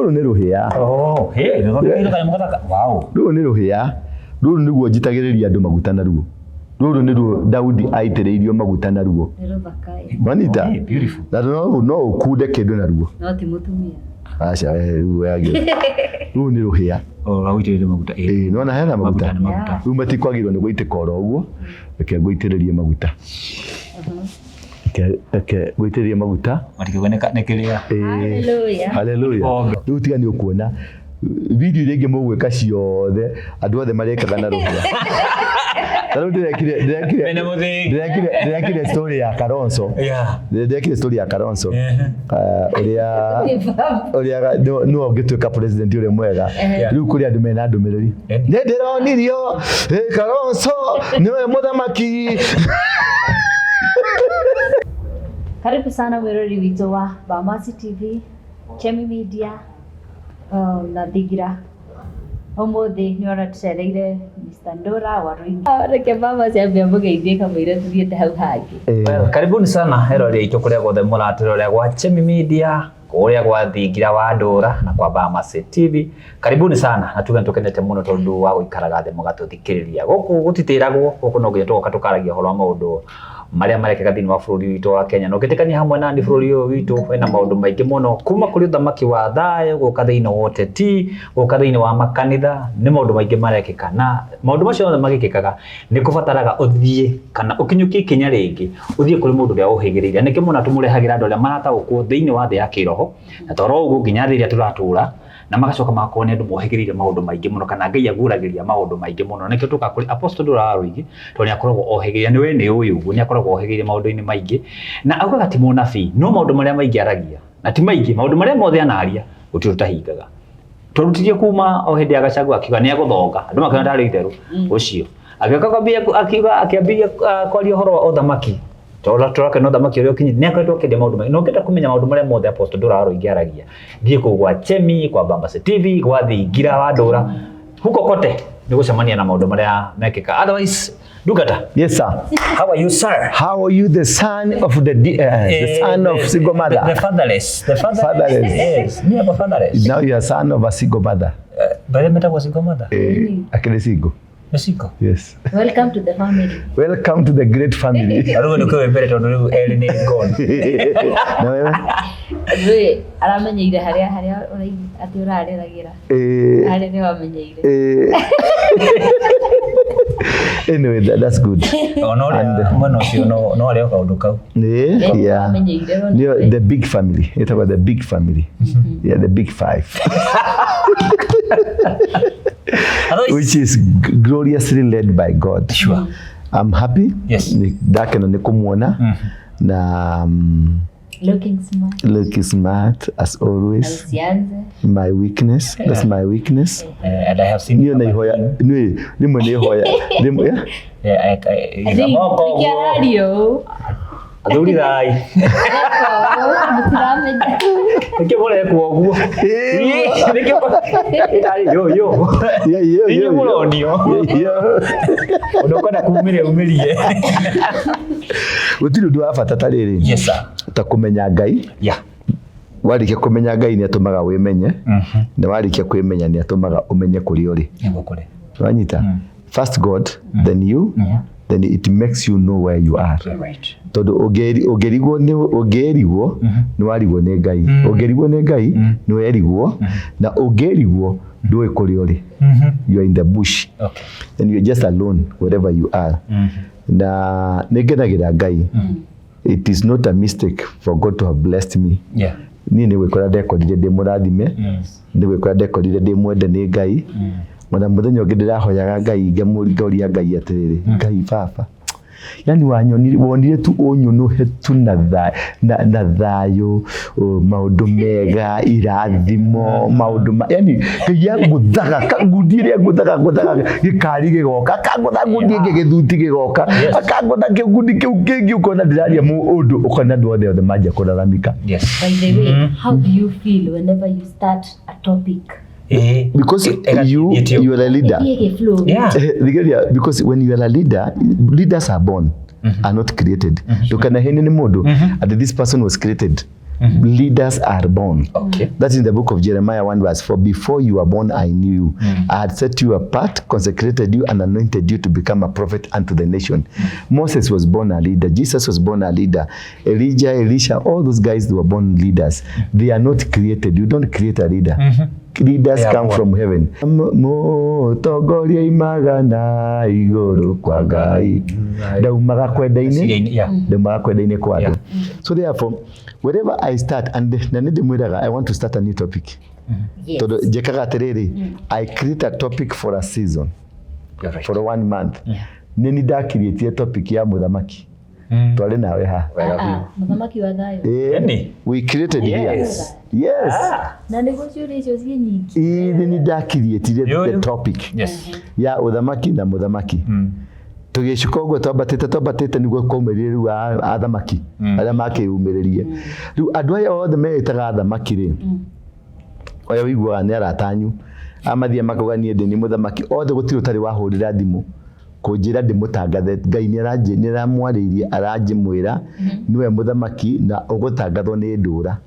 Ruru ni ruhia. Oh, hey, wow. Ruru ni ruhia. Ruru niguo njitagiriria andu maguta na ruo. Ruru ni ruo Daudi aitiriirio maguta na ruo. Manita. Beautiful. Na no ukude kindu na ruo. No ti mutumia. Acha ruo yage. Ruru ni ruhia. Oh, rawitirire maguta. No na hena maguta. Ruru matikwagirwo ni guitika oro uguo. Reke guitiririe maguta. Okay, guitiririe maguta. Matikiboneka nekiria. Hallelujah. Hallelujah. Riu tiga ni ukuona video iria ingi mugwika ciothe andu othe marekaga na ruhia. Taro ndirekire story ya Karonso. Ndirekire story ya Karonso. Uria no ngituika president uri mwega. Riu kuri andu mena ndumiriri. Ndironirio Karonso niwe muthamaki. Karibu sana wirori witũ wa Bamasi TV, Chemi Media, na Thigira. Ũmũthĩ nĩ ũratũcereire Mr. Ndura Waruinge. Reke Bamasi ambia mũgeithie kamũira tuthiĩte hau hangĩ. Karibuni sana erori itũ kũrĩa guothe mũraturora gwa Chemi Media, kũrĩa gwa Thigira wa Ndura na kwa Bamasi TV. Karibuni sana na tuge tukenete mũno tondu wa gũikaraga thĩ mũgatũthikĩrĩria. Gũkũ gũtitĩragwo, gũkũ no nginya tũgoka tũkaragia ũhoro wa maũndũ maria marekeka thĩinĩ wa bũrũri witũ wa Kenya. No gĩtĩkania hamwe na ndi bũrũri ũyũ witũ wĩna maũndũ maingĩ mũno kuma kũrĩ ũthamaki wa thayũ gũka thĩinĩ wa ũteti, gũka thĩinĩ wa makanitha, nĩ maũndũ maingĩ marekeka na maũndũ macio mothe magĩkĩkaga nĩ kũbataraga ũthiĩ kana ũkinyũkie ikinya rĩngĩ ũthiĩ kũrĩ mũndũ ũrĩa ũhĩgĩrĩire. Nĩkĩo mũno tũmũrehagĩra andũ arĩa marataũkwo thĩinĩ wa thĩ ya kĩroho na toro ũguo nginya thĩ ĩrĩa tũratũra na magacoka magakorwo nĩ andũ mohĩgĩrĩire maũndũ maingĩ mũno kana Ngai aguragĩria maũndũ maingĩ mũno. Nĩkĩo tũka kũrĩ apostlewaruinge tondũ nĩ akoragwo ohĩgĩrĩire, nĩ we nĩ ũyũ ũguo nĩ akoragwo ohĩgĩrĩire maũndũ-inĩ maingĩ na augaga ti mũnabii no maũndũ marĩa maingĩ aragia na ti maingĩ maũndũ marĩa mothe anaria gũtirĩ ũtahingaga. Tũrutirie kuma o hĩndĩ ya Gachagua akiuga nĩ agũthonga andũ makĩona ndarĩ itherũ ũcio akĩambia kwaria ũhoro wa ũthamaki tũrake no thamaki ũrĩa ũkinyĩte nĩ akoretwo akĩendia maũndũ maingĩ. No ũngĩenda kũmenya maũndũ marĩa mothe Apostle Ndura Waruinge aragia thiĩ kũu gwa Chemi, kwa Bamasi TV, gwa Thigira wa Ndura, huko kote nĩ gũcemania na maũndũ marĩa mekĩka. Otherwise Dugata. Yes sir. How are you sir? How are you the son of the son of single mother? The fatherless. Fatherless. Yes. Me a fatherless. Now you are son of a single mother. But I'm a single mother. Akile single. Mexico. Yes. Welcome to the family. Welcome to the great family. Arugo nikuwe mbere tondu Ellen is gone. Na wewe? Rui aramenyeire haria ati urareragira. Haria ni wamenyeire. Anyway, that's good. Mwana ucio no arĩa kaundu kau. Yeah. The big family. It's about the big family. Yeah, the big five. Which is gloriously led by God. Sure. I'm happy. Yes. Dakeno nikumwona na looking smart as always. My weakness. That's my weakness. And I have seen you. Ni mwenye hoya. Yeah, Aduri rai. Nĩkĩo mũrekwo ũguo. Yo. Nĩkĩo mũronio. Ũndũ ũkwenda kumĩrie. Gũtirĩ ũndũ wa bata ta rĩrĩ. Yes sir. Ta kũmenya Ngai. Yeah. Warĩkia kũmenya Ngai nĩ atũmaga wĩmenye. Na warĩkia kwĩmenya nĩ atũmaga ũmenye kũrĩa ũrĩ. Nĩguo kũrĩ. Wanyita. First God, then you. Then it makes you know where you are. Right. Tondu ũngĩrigwo nĩ warigwo nĩ Ngai. Ũngĩrigwo nĩ Ngai nĩ werigwo na ũngĩrigwo ndũĩ kũrĩa ũrĩ. You are in the bush. Okay. And you are just alone wherever you are. Na nĩngenagira Ngai. It is not a mistake for God to have blessed me. Yeah. Niĩ nĩ gwĩkora ndekorire ndĩ mũrathime. Nĩ gwĩkora ndekorire ndĩ mwende nĩ Ngai. Mwana mũthenya ũngĩ ndĩrahoyaga Ngai ngaũria Ngai atĩrĩrĩ, Ngai baba, yani wonire tu ũnyũnũhe tu na thayũ, maũndũ mega, irathimo, maũndũ yani Ngai agũthaga kagundi ĩrĩa agũthaga gĩkari gĩgoka, akagũtha gundi ĩngĩ gĩthuti gĩgoka, akagũtha kĩgundi kĩu kĩngĩ ũkona ndĩraria mũndũ ũkona andũ othe manjia kũraramika. Yes. By the way, how do you feel whenever you start a topic? Because you are a leader. Yeah. Because when you are a leader, leaders are born, are not created. And this person was created leaders are born. Okay. That's in the book of Jeremiah 1 verse 4. Before you were born, I knew you. I had set you apart, consecrated you, and anointed you to become a prophet unto the nation. Moses was born a leader. Jesus was born a leader. Elijah, Elisha, all those guys, they were born leaders. They are not created. You don't create a leader. Leaders come from heaven. Motogoria imagana iguru kwa gai. Daumaga kwenda-ine. Daumaga kwenda-ine kwa andu. So therefore, wherever I start, and I want to start a new topic. Yes. Jekaga atiriri, I create a topic for a season. Right. For 1 month. Nini da create topic ya muthamaki. Twale nawe ha. Muthamaki wa thayo. We created Yes. here. Yes. Na niguo ciuria icio ciĩ nyingĩ. Nini da create the topic. Yes. Ya uthamaki na muthamaki. Tugicuka uguo twambatite niguo kaumirire riu athamaki aria makiumiririe. Riu andu aya othe meitaga athamaki ri. Oya wiguaga ni aratanyu. Amathia makuganie ndi ni muthamaki othe gutiri utari wahurira thimu. Kunjira ndi mutangathe Ngai ni aramwaririe aranjimwira niwe muthamaki na ugutangathwo ni Ndura.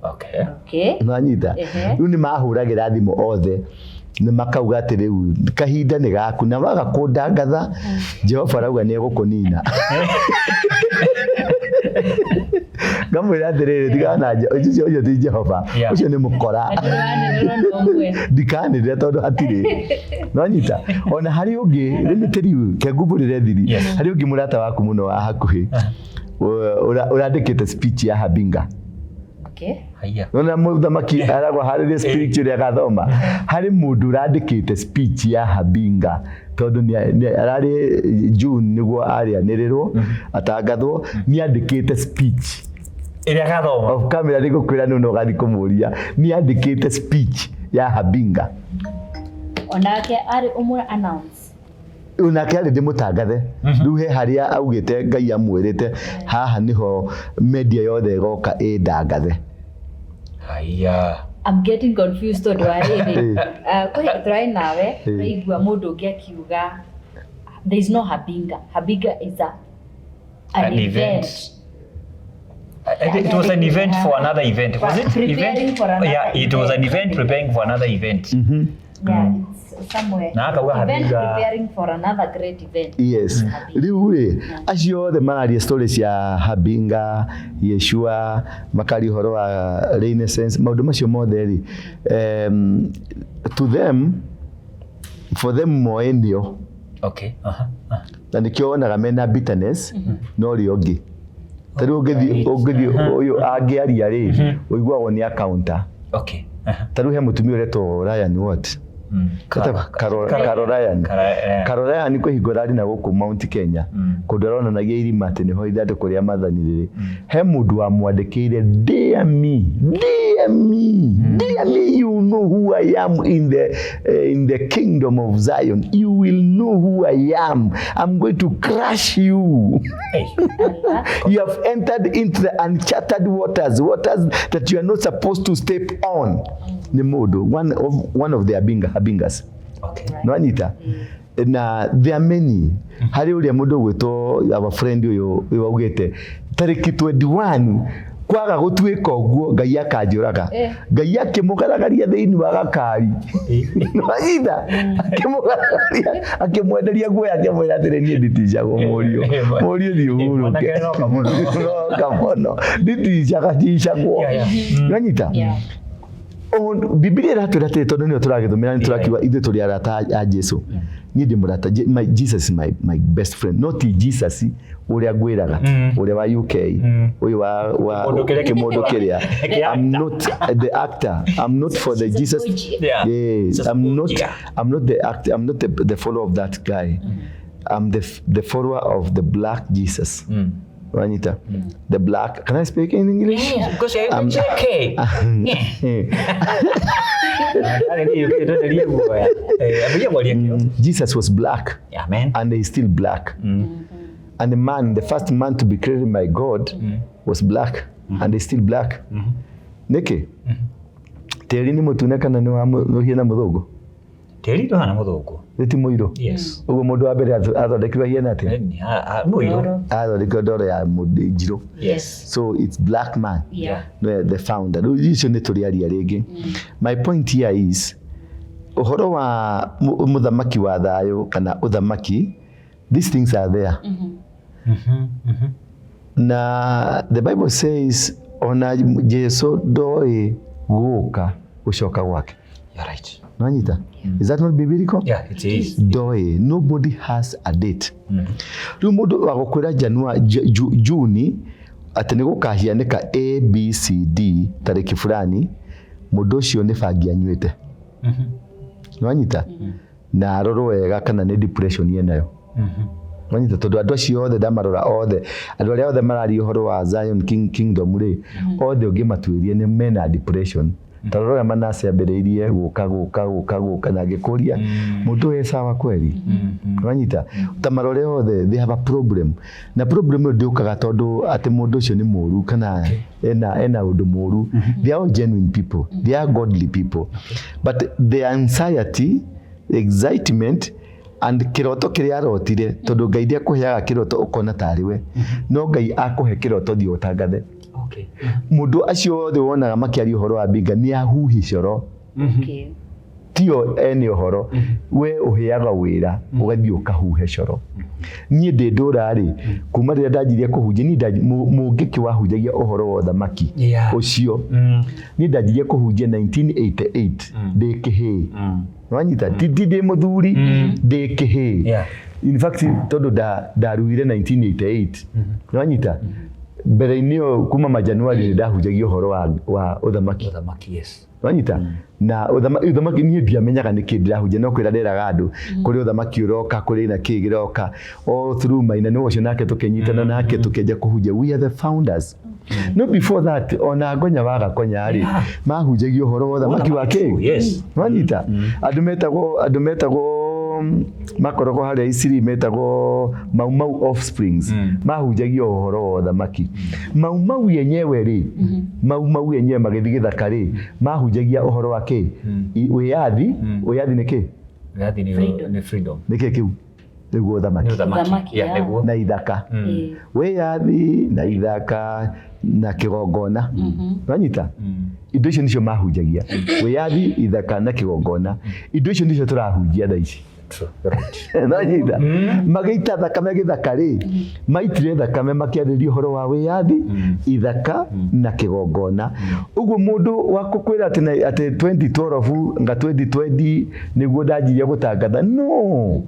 Okay. Nanyita. Riu ni mahuragira thimu othe. Ni makauga ati riu kahinda ni gaku na waga kundangatha Jehova rauga ni egukunina. Ngamwira atiriri ndiganaje ucio ti Jehova ucio ni mukora ndikanire tondu hatiri nonyita ona hari ungi rimitiriu kengumburire thiri hari ungi murata waku muno wa hakuhi urandikite speech ya Habinga. Nona muthamaki aragwa harire speech ria gathoma hari mundu urandikite speech ya Habinga tondu ni arari June niguo arianirirwo atangathwo ni andikite speech iria gathoma of camera niguo kwira no gathi kumuria ni andikite speech ya Habinga onake ari umwe announce unake ari ndimutangathe riu he haria augite Ngai amwirite haha niho media yothe goka ndangathe. I'm getting confused to dwariri. Kwa try nawe igwa mundu ngiakiuga there is no Habinga. Habinga is an event. It was an event for another event. Was it Preparing event? for another It was an event preparing for another event. Yeah, it's somewhere. Na akauga Event Habinga preparing for another great event. Yes. Riu ri acio othe mararia stories ya Habinga, Yeshua, makari horo wa Renaissance, maundu macio mothe ri to them, for them moenio. Okay. Na nikio onaga mena bitterness no ri ongi. Tariu ungithi uyu angiaria ri uiguagwo ni counter. Okay. Tariu he mutumia uretwo Ryan what? Carolina ni kuhingura ari na guku Mount Kenya kudorona na irima ati niho ithanduku ria mathaniriri he mundu wa mwandikire dear me you know who I am in the kingdom of Zion, you will know who I am. I'm going to crush you. You have entered into the uncharted waters that you are not supposed to step on. Ni mundu one of the Habingas. Okay. No anita na there are many hari uria mundu gwitwo our friend uyu waugite tariki 21 kwaga gutwika uguo Ngai akanjuraga Ngai akimugaragaria thiini wa gakari no anita akimwenderia nguo yake mwira atire ni nditijagwo murio thi uhuru kamono nditijaga tijagwo no anita Biblia iratwira ati tondu ni turagithumira ni turakiwa ithe turi arata a Jesu ni ndi murata Jesus is my best friend, not Jesus uria gwiraga uria wa UK uyu wa kimondo kiria. I'm not the actor, I'm not for the Jesus. Yes, I'm not the actor, I'm not the follower of that guy. I'm the follower of the black Jesus. Anita, the black. Can I speak in English? Yeah, because I'm okay. Jesus was black. Yeah, man. And he's still black. And the first man to be created by God was black. And he's still black. Niki? Teri ni mutune kana ni hiena muthugu? teri ndo hana muthungu Riti muiro. Yes. Ugo mundu wa mbere athondekirwo hiena atia? Muiro. Athondekirwo ndoro ya njiro. Yes. So it's black man. Yeah. The founder. Icio nĩ tũrĩaria rĩngĩ. My point here is uhoro wa muthamaki wa thayo kana uthamaki, these things are there. Na the Bible says ona Jesu ndoi guka ucoka gwake. You're right. Nanyita? Is that not biblical? Yeah, it is. Ndoi, nobody has a date. Rĩu mũndũ wa gũkwĩra Juni atĩ nĩ gũkahianĩka ABCD tarĩki fulani, mũndũ ũcio nĩ bangi anyuĩte. Nanyita? Na arorwo wega kana nĩ depression yenayo. Nanyita tondũ andũ acio othe ndamarora othe, andũ arĩa othe mararia ũhoro wa Zion Kingdom rĩ, othe ũngĩmatuĩria nĩ mena depression. Tarora Manase ambĩrĩirie gũka na gĩkũria mũndũ wĩ sawa kweli. Nanyita tamarore othe they have a problem. Na problem ĩyo ndĩũkaga tondũ atĩ mũndũ ũcio nĩ mũru kana ena ũndũ mũru. They are all genuine people. They are godly people. But the anxiety, the excitement and kiroto kĩrĩa arotire tondũ Ngai ndĩakũheaga kiroto ũkona tarĩ we. No Ngai akũhe kiroto thiĩ ũtangathe. Okay. Mundu acio othe wonaga makiaria uhoro wa binga ni ahuhi coro. Okay. Tio ene uhoro we uheaga wira ugathii ukahuhe coro. Niĩ ndĩ Ndura ri kuma rĩrĩa ndanjirie kũhunjia ni mũngĩki wahunjagia uhoro wa thamaki ucio. Ni ndanjirie kũhunjia 1988 ndĩ kĩhĩ. Wanyita ndĩ mũthuri ndĩ kĩhĩ. In fact tondu ndaruire 1988. Wanyita mbere-inĩ kuma majanuari ndahunjagia uhoro wa uthamaki. Yes. Wanyita na uthamaki niĩ ndiamenyaga nĩkĩ ndĩrahunjia no kwĩra ndĩraga andũ kũrĩ uthamaki ũroka kũrĩ na kĩ gĩroka all through Maina nĩ ũcio nake tũkenyitana nake tũkenja kũhunjia. We are the founders. No before that ona Ngonya wa Gakonya rĩ mahunjagia uhoro wa uthamaki wa kĩ. Yes. Wanyita andũ metagwo makoragwo harĩa Isiri metagwo Mau offsprings mahunjagia uhoro wa thamaki. Mau yenyewe rĩ Mau yenyewe magĩthiĩ gĩthaka rĩ mahunjagia uhoro wa kĩ wĩyathi nĩ kĩ? Wĩyathi nĩ freedom. Nĩ kĩ kĩu? Nĩguo thamaki na ithaka. Wĩyathi na ithaka na kĩgongona. Wanyita? Indo icio nicio mahunjagia. Wĩyathi, ithaka na kĩgongona. Indo icio nicio tũrahunjia thaa ici. Nanyita magĩita thakame gĩthaka rĩ maitire thakame makĩarĩria ũhoro wa wĩyathi, ithaka na kĩgongona. Ũguo mũndũ wa gũkwĩra atĩ 2012 nga 2020 nĩguo ndanjirie gũtangatha. No,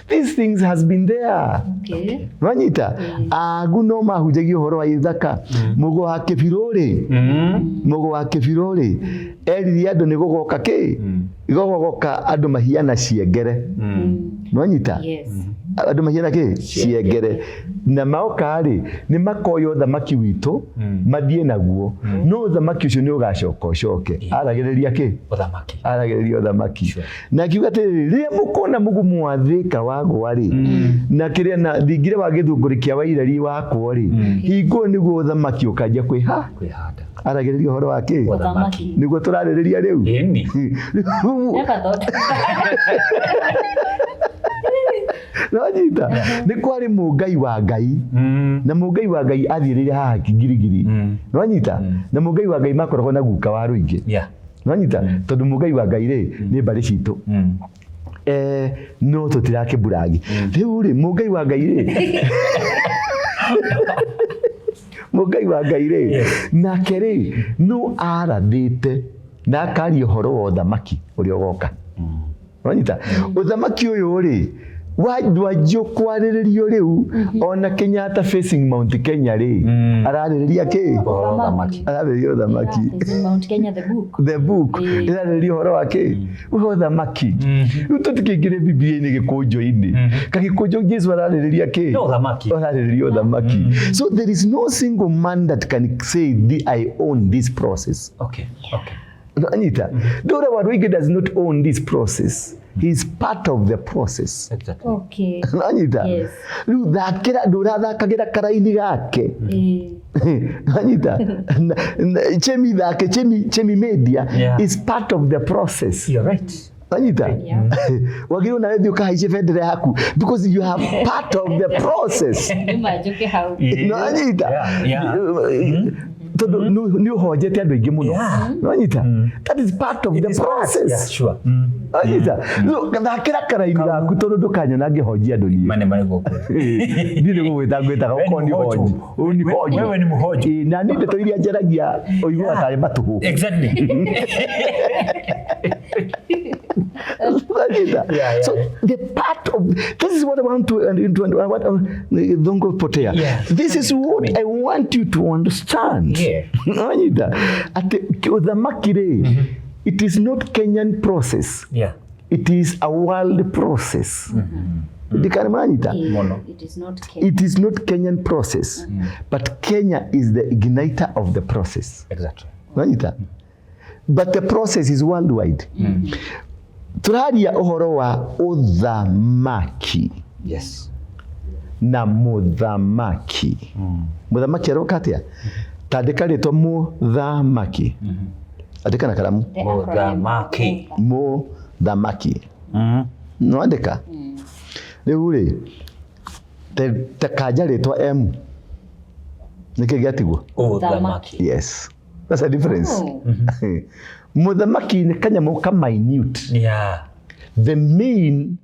these things has been there. Okay. Nanyita agu no mahunjagia ũhoro wa ithaka. Mũgo wa kĩbirũ rĩ eririe andũ nĩ gũgoka kĩ gũgoka andũ mahiana ciengere. Nwanyita? Yes. Andũ mahiana kĩ ciengere na maoka rĩ nĩ makoyo thamaki witũ mathiĩ naguo. No thamaki ũcio nĩ ũgacoka ũcoke aragĩrĩria kĩ uthamaki. Aragĩrĩria uthamaki. Na kiuga atĩ rĩrĩa mũkona mũgumu wa thĩka wagwa rĩ na kĩrĩa na thingire wa gĩthũngũri kĩa wairari wakwo rĩ hingo nĩguo uthamaki ũkanjia kwĩhanda. Aragĩrĩria ũhoro wa kĩ uthamaki. Nĩguo tũrarĩrĩria rĩu. Nanyita nĩ kwarĩ mũngai wa Ngai na mũngai wa Ngai athirĩire haha kingirigiri. Nanyita na mũngai wa Ngai makoragwo na guka Waruinge. Nanyita tondũ mũngai wa Ngai rĩ nĩ mbarĩ citũ. No tũtirakĩmburagi rĩu rĩ mũngai wa Ngai rĩ mũngai wa Ngai rĩ nake rĩ no arathĩte na akaria ũhoro wa ũthamaki ũrĩa ũgoka. Nanyita ũthamaki ũyũ rĩ wajio kwarĩrĩrio rĩu ona Kenyatta facing Mount Kenya rĩ ararĩrĩria kĩ ararĩrĩria uthamaki. Mount Kenya the book ararĩrĩria ũhoro wa kĩ uthamaki. Rĩu tũtikĩingĩre Biblia-inĩ gĩkũnjũ-inĩ gĩkũnjũ Jesu ararĩrĩria kĩ ararĩrĩria uthamaki. So there is no single man that can say I own this process. Okay. Anita, Ndurawaruinge does not own this process. He is part of the process. Exactly. Okay. Anita. Yes. Riu thakira ndurathakagira karaini gake. Anita. Chemi media is part of the process. You're right. Anyita. Wagiro na wewe ukahaiche federe yaku because you have part of the process. Nimajuke how. No anyita. Todo ni hojete andu ingi muno. No anyita. That is part of the process. Yeah, sure. Anyita. No kathakira karaini gaku todo ndukanyona ngihojia andu ni. Mane goku. Ndire gwita ko ni hoji. Ni hoji. Wewe ni muhoji. Na ni ndeto iria njaragia oigua tare matuhu. Exactly. Yeah. So the part of this is what I want to don't potea. Yeah. This is what I want you to understand. Yeah. It is not Kenyan process. Yeah. It is a world process. It is not Kenyan process, but Kenya is the igniter of the process. Exactly. But the process is worldwide. Turaria uhoro wa uthamaki. Yes. Na muthamaki. Muthamaki aroka atia? Tandika ritwa muthamaki. Andika na karamu. Muthamaki. Muthamaki. No andika. Riu ri te kaja ritwa M. Niki giatigwo? Uthamaki. Yes. That's a difference. Muthamaki ni kanyamo ka minute. Yeah. The main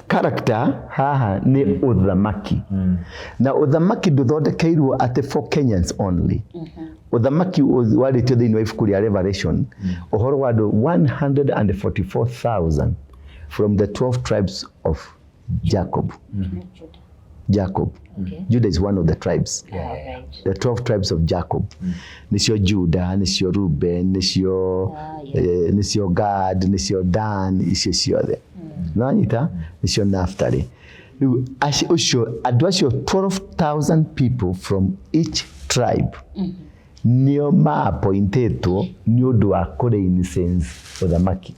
character haha ni uthamaki. Na uthamaki nduthondekeirwo ati for Kenyans only. Uthamaki waritio thiini wa ibuku ria Revelation uhoro wa andu 144,000 from the 12 tribes of Jacob. Jacob. Okay. Judah is one of the tribes. Right. The 12 tribes of Jacob. Nisio Judah, nisio Reuben, nisio Gad, nisio Dan, nisio there. Nanyita, nisio Naphtali. Adwasio 12,000 people from each tribe. Nio ma appointeto niodo wa kore incense uthamaki.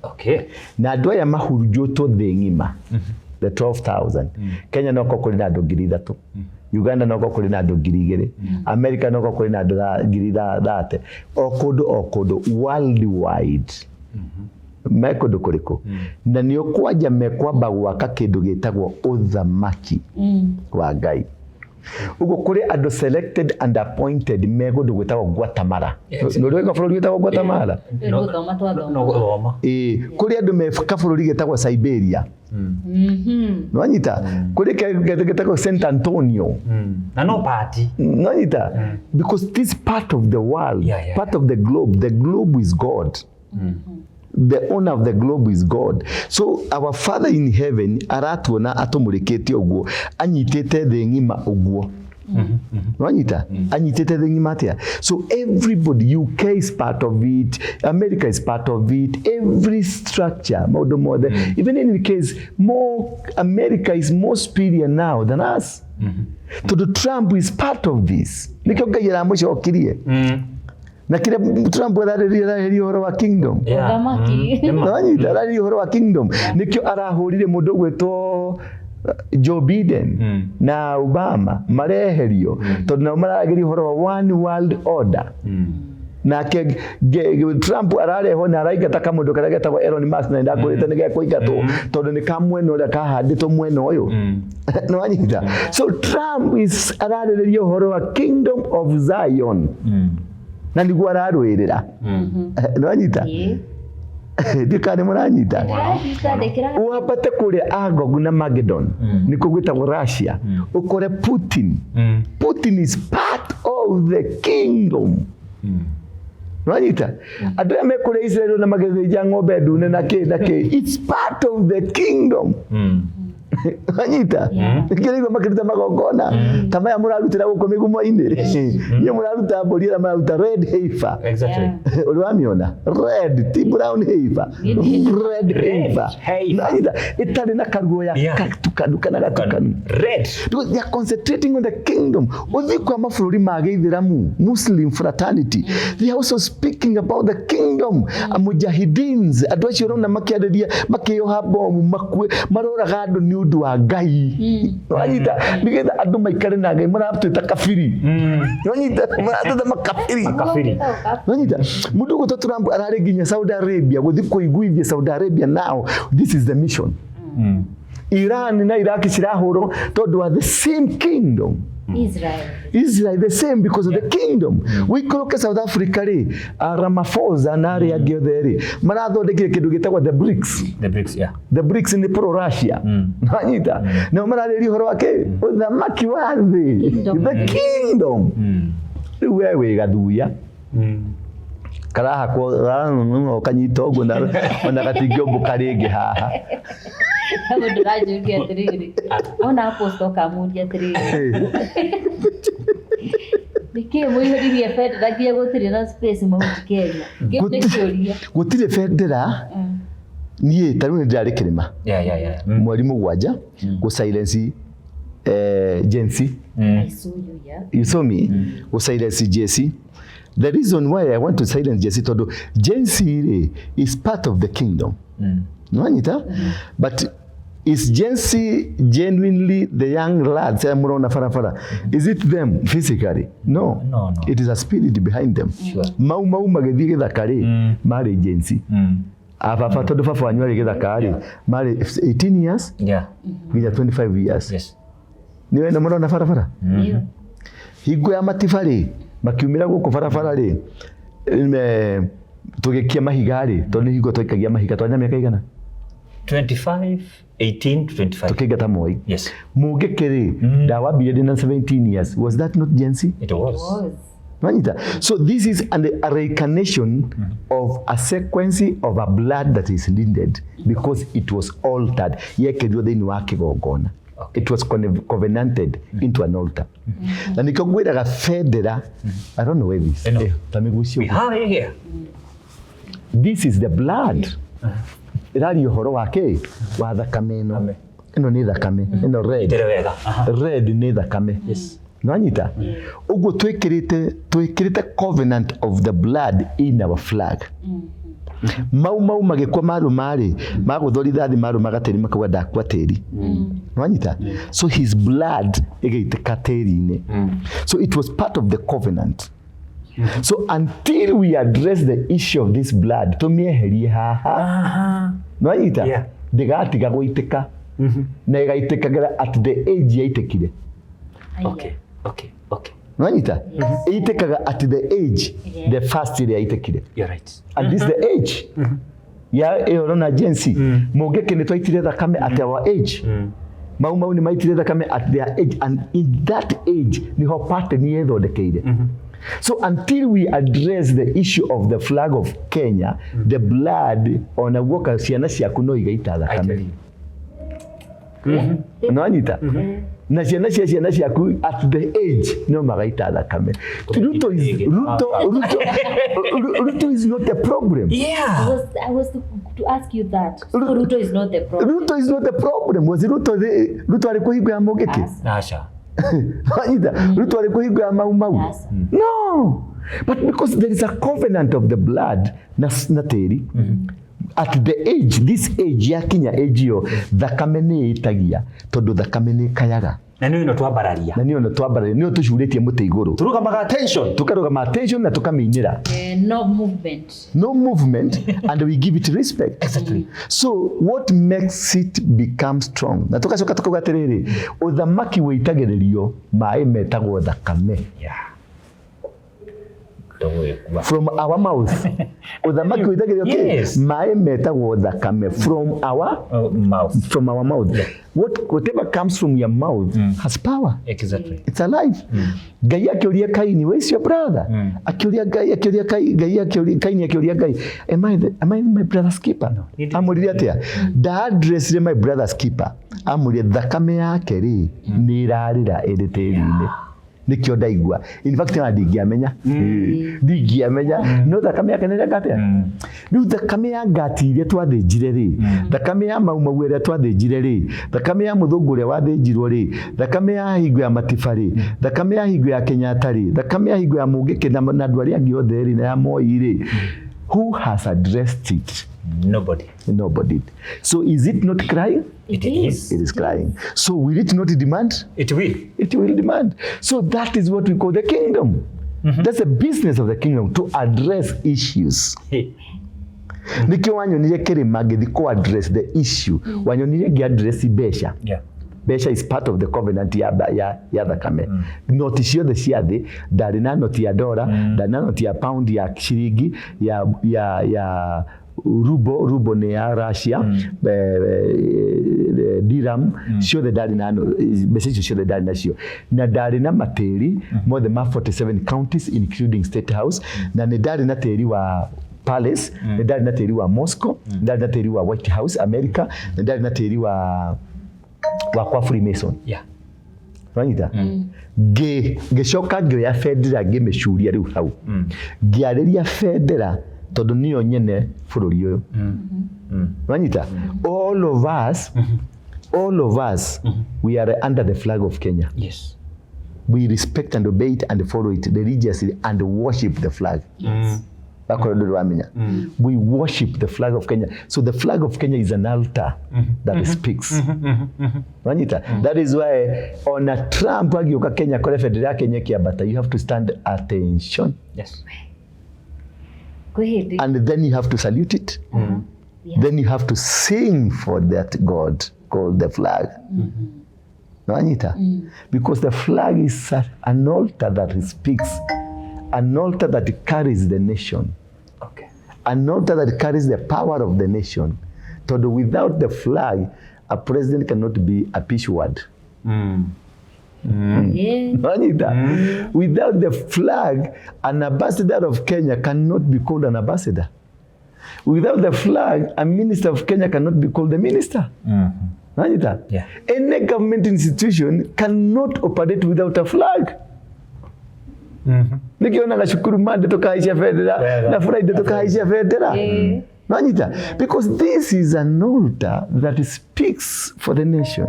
Okay. Na adwaya mahurujoto thengima. The 12,000. Kenya noko kuri na andu 3,000. Uganda noko kuri na andu 2,000. America noko kuri na andu 3,000. Okodo worldwide. Mekodo kuriko. Na niyo kwaja mekwamba gwaka kindu gitagwo uthamaki wa Ngai. Ugo kuri andu selected and appointed megodo gwitagwo Guatemala. No rwego bũrũri gwitagwo Guatemala. No. Kuri andu mefika bũrũri gitagwo Siberia. Nwanyita kuri getagwo Saint Antonio. Na no party. Nwanyita because this part of the world, part of the globe is God. The owner of the globe is God. So our Father in heaven aratuona atumurikete uguo anyitete the ngima uguo. Nwanyita anyitete the ngima atia. So everybody, UK is part of it, America is part of it, every structure more even in the case America is more superior now than us. So the Trump is part of this. Nikyo gayira mwisho okirie. Na kile Trump ararĩrĩra horo wa kingdom. Nanyita ararĩrĩra horo wa kingdom. Nikyo arahũrire mũndũ gwĩtwo Joe Biden na Obama mareherio tondũ nao marageria horo wa one world order. Na Trump ararehwo na araigata kamũndũ karĩa getagwo Elon Musk na ndakũrĩte nĩ gekũingatwo tondũ nĩ kamwena ũrĩa kahandĩtwo mwena ũyũ. Nanyita. So Trump is ararĩrĩria horo wa kingdom of Zion. Na niguo ararũĩrĩra. Nwanyita ndikane mũranyita wambate kũrĩa Agog na Magedon nĩkuo gwĩtagwo Russia ũkore Putin is part of the kingdom. Nwanyita andũ arĩa mekũrĩa Israel na magethĩnja ng'ombe ndune na kĩ it's part of the kingdom. Nwanyita kĩrĩgwo makĩruta magongona tamaya mũrarutĩra gũkũ mĩgumo-inĩ nĩ mũraruta mbũri ĩrĩa mũraruta red heifer. Exactly. Ũrĩ wamiona red ti brown heifer, red heifer. Nwanyita ĩtarĩ na karuoya katukanu kana gatukanu red because they are concentrating on the kingdom. Ũthiĩ kwa mabũrũri ma Gĩithĩramu Muslim fraternity they are also speaking about the kingdom. Mujahidins andũ acio ũrona makĩarĩria makĩoha bomu makue maroraga andũ nĩ nĩũndũ wa Ngai wanyita nĩgetha andũ maikare na Ngai maratwĩta kabiri wanyita maratwĩta makabiri wanyita mũndũ gũtũ Trump ararĩ nginya Saudi Arabia gũthiĩ kũiguithia Saudi Arabia now this is the mission Iran na Iraq cirahũrwo tondũ wa the same kingdom Israel the same because of the kingdom. We look at South Africa Ramaphosa na arĩa angĩ othe rĩ marathondekire kĩndũ gĩtagwo the BRICS the BRICS ni pro Russia wanyita na mararĩria ũhoro wake ũthamaki wa thĩ the kingdom rĩu wewe gathuya karahakwo kanyita ũguo na gatingĩũmbũka rĩngĩ haha Kamu ndurajuria atiriri ona apostle kamuria atiriri Niki muihuririe federa nginya gutiri na space mauti Kenya ngĩkũria gutire federa niĩ tarũ nĩ ndarĩ kĩrĩma mweri mũgwanja go silence Gen Z you saw me go silence JC. The reason why I want to silence Gen Z todo Gen Z is part of the kingdom Nwanita? But is Gen Z genuinely the young lads? Is it them physically? No. It is a spirit behind them. Mau magĩthiĩ gĩthaka marĩ Gen Z. Ababa tondũ baba wanyu arĩ gĩthaka marĩ 18 years nginya 25 years. Yes. Nĩ wena mũrona barabara? Hingo ya matiba makiumĩra gũkũ barabara tũgĩkia mahiga tondũ hingo twaikagia mahiga twarĩ na mĩaka igana 18 to 25 tukĩgata Moi. Yes. Mũngĩkĩ ndawambire na 17 years. Was that not Gen Z? It was. Manita. So this is a reincarnation of a sequence of a blood that is needed because it was altered. Yekerio thĩinĩ wa kĩgongona. It was covenanted into an altar. Na nikogwiraga federa. I don't know where this. We have it here. This is the blood. Irari ũhoro wake wa thakame ĩno. Ĩno nĩ thakame. Ĩno red. Red nĩ thakame. Yes. Nanyita. Ũguo twĩkĩrĩte covenant of the blood in our flag. Mau magĩkwa maru marĩ magũthorithia thĩ maru magatĩri makauga ndakua tĩri. Nanyita. So his blood ĩgĩitĩka tĩri-inĩ. So it was part of the covenant. So until we address the issue of this blood, tumieherie haha. Nanyita. Ndĩgatiga gũitĩka. Na ĩgaitĩkagira at the age yaitĩkire. Okay. Nanyita. Itĩkaga at the age the first ĩrĩa yaitĩkire. You're right. And this is the age. Ya ĩorona Gen Z. Mũngĩkĩ nĩ twaitire thakame at our age. Mau nĩ maitire thakame at their age, and in that age niho pattern yethondekeire. So until we address the issue of the flag of Kenya, the blood on a walker ciana ciaku no igaita thakame. Nanyita. Na ciana ciaku at the age no magaita thakame. Ruto is not a problem. I was to ask you that. So Ruto is not the problem. Ruto is not the problem. Was Ruto alikuwa hingo ya Mogeki? Asha. Ruto alikuwa hingo ya Mau. No. But because there is a covenant of the blood na tĩri. At the age, this age ya kinya age yo thakame nĩ ĩtagia tondũ thakame nĩ kayaga. Na niyo twambararia. Niyo tucurĩtie mũtĩ igũrũ. Tukarugama attention na tukamĩinĩra. No movement and we give it respect. Exactly. So what makes it become strong? Na tukacoka tukauga atĩrĩrĩ, ũthamaki wĩitagĩrĩrio maĩ metagwo thakame. From our mouth. Ũthamaki wĩitagĩrĩrio maĩ metagwo thakame from our mouth. From our mouth. Whatever comes from your mouth has power. Exactly. It's alive. Ngai akĩũria Kaini, where is your brother? Akĩũria Kaini akĩũria Ngai, am I my brother's keeper? Amũrire atĩa? Address my brother's keeper. Amũrire thakame yake nĩ ĩrarĩra ĩrĩ tĩri-inĩ. Nikio ndaigua. In fact ndingĩamenya. No thakame yake nĩ ĩrĩa rĩu thakame ya ngati iria twathĩnjire thakame ya mau ĩrĩa twathĩnjire thakame ya mũthũngũ ũrĩa wathĩnjirwo thakame ya hingo ya matiba thakame ya hingo ya Kenyatta thakame ya hingo ya Mũngĩkĩ na andũ arĩa angĩ othe na ya Moi Who has addressed it? Nobody. So is it not crying? It is. It is crying. So will it not demand? It will. It will demand. So that is what we call the kingdom. That's the business of the kingdom, to address issues. Nikyo wanyonire kirima ngithi ko address the issue. Wanyonire ngi address besha. Yeah. Besha is part of the covenant ya thakame. Noti ciothe cia thi ndari na noti ya dollar, ndari na noti ya pound ya shiringi ya rubo ni ya Russia, dirham, ciothe ndari na besha ciothe ndari nacio. Na ndari na materi more than 47 counties including State House, na ndari na teri wa Palace, ndari na teri wa Moscow, ndari na teri wa White House America, ndari na teri wa kwa Freemason. Yeah. Wanyita? Geshoka ngioya federa ngimecuria riu hau. Ngiariria federa tondu niyo nyene bururi uyu. Wanyita? All of us, we are under the flag of Kenya. Yes. We respect and obey it and follow it religiously and worship the flag. Yes. We worship the flag of Kenya. So the flag of Kenya is an altar that speaks. That is why on a Trump agioka Kenya kore federal Kenya kiabata, you have to stand attention. Yes. And then you have to salute it. Yeah. Then you have to sing for that God called the flag. Because the flag is an altar that speaks, an altar that carries the nation. Okay. An altar that carries the power of the nation. So without the flag, a president cannot be a pitch word. Yeah. Without the flag, an ambassador of Kenya cannot be called an ambassador. Without the flag, a minister of Kenya cannot be called a minister. Yeah. Any government institution cannot operate without a flag. Nikiona gashukuru mande tukaisha federa na Friday tukaisha federa. Because this is an altar that speaks for the nation.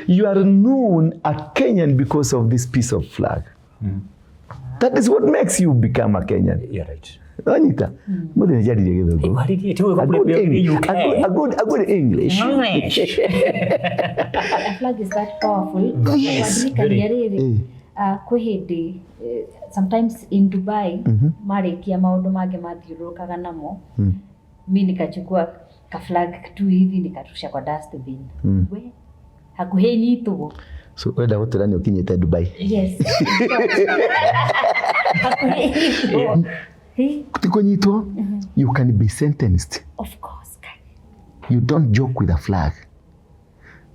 You are known a Kenyan because of this piece of flag. That is what makes you become a Kenyan. You're right. Anita, a good English. The flag is that powerful. Yes. Sometimes in Dubai, marikia maundu mage mathiurukaga namo. Mimi nikachukua ka flag tu hivi nikatusha kwa dustbin. We hakuhe nitugo. So wenda guturani ukinyete Dubai. Yes. Kutikonyitwo, you can be sentenced. Of course. You don't joke with a flag.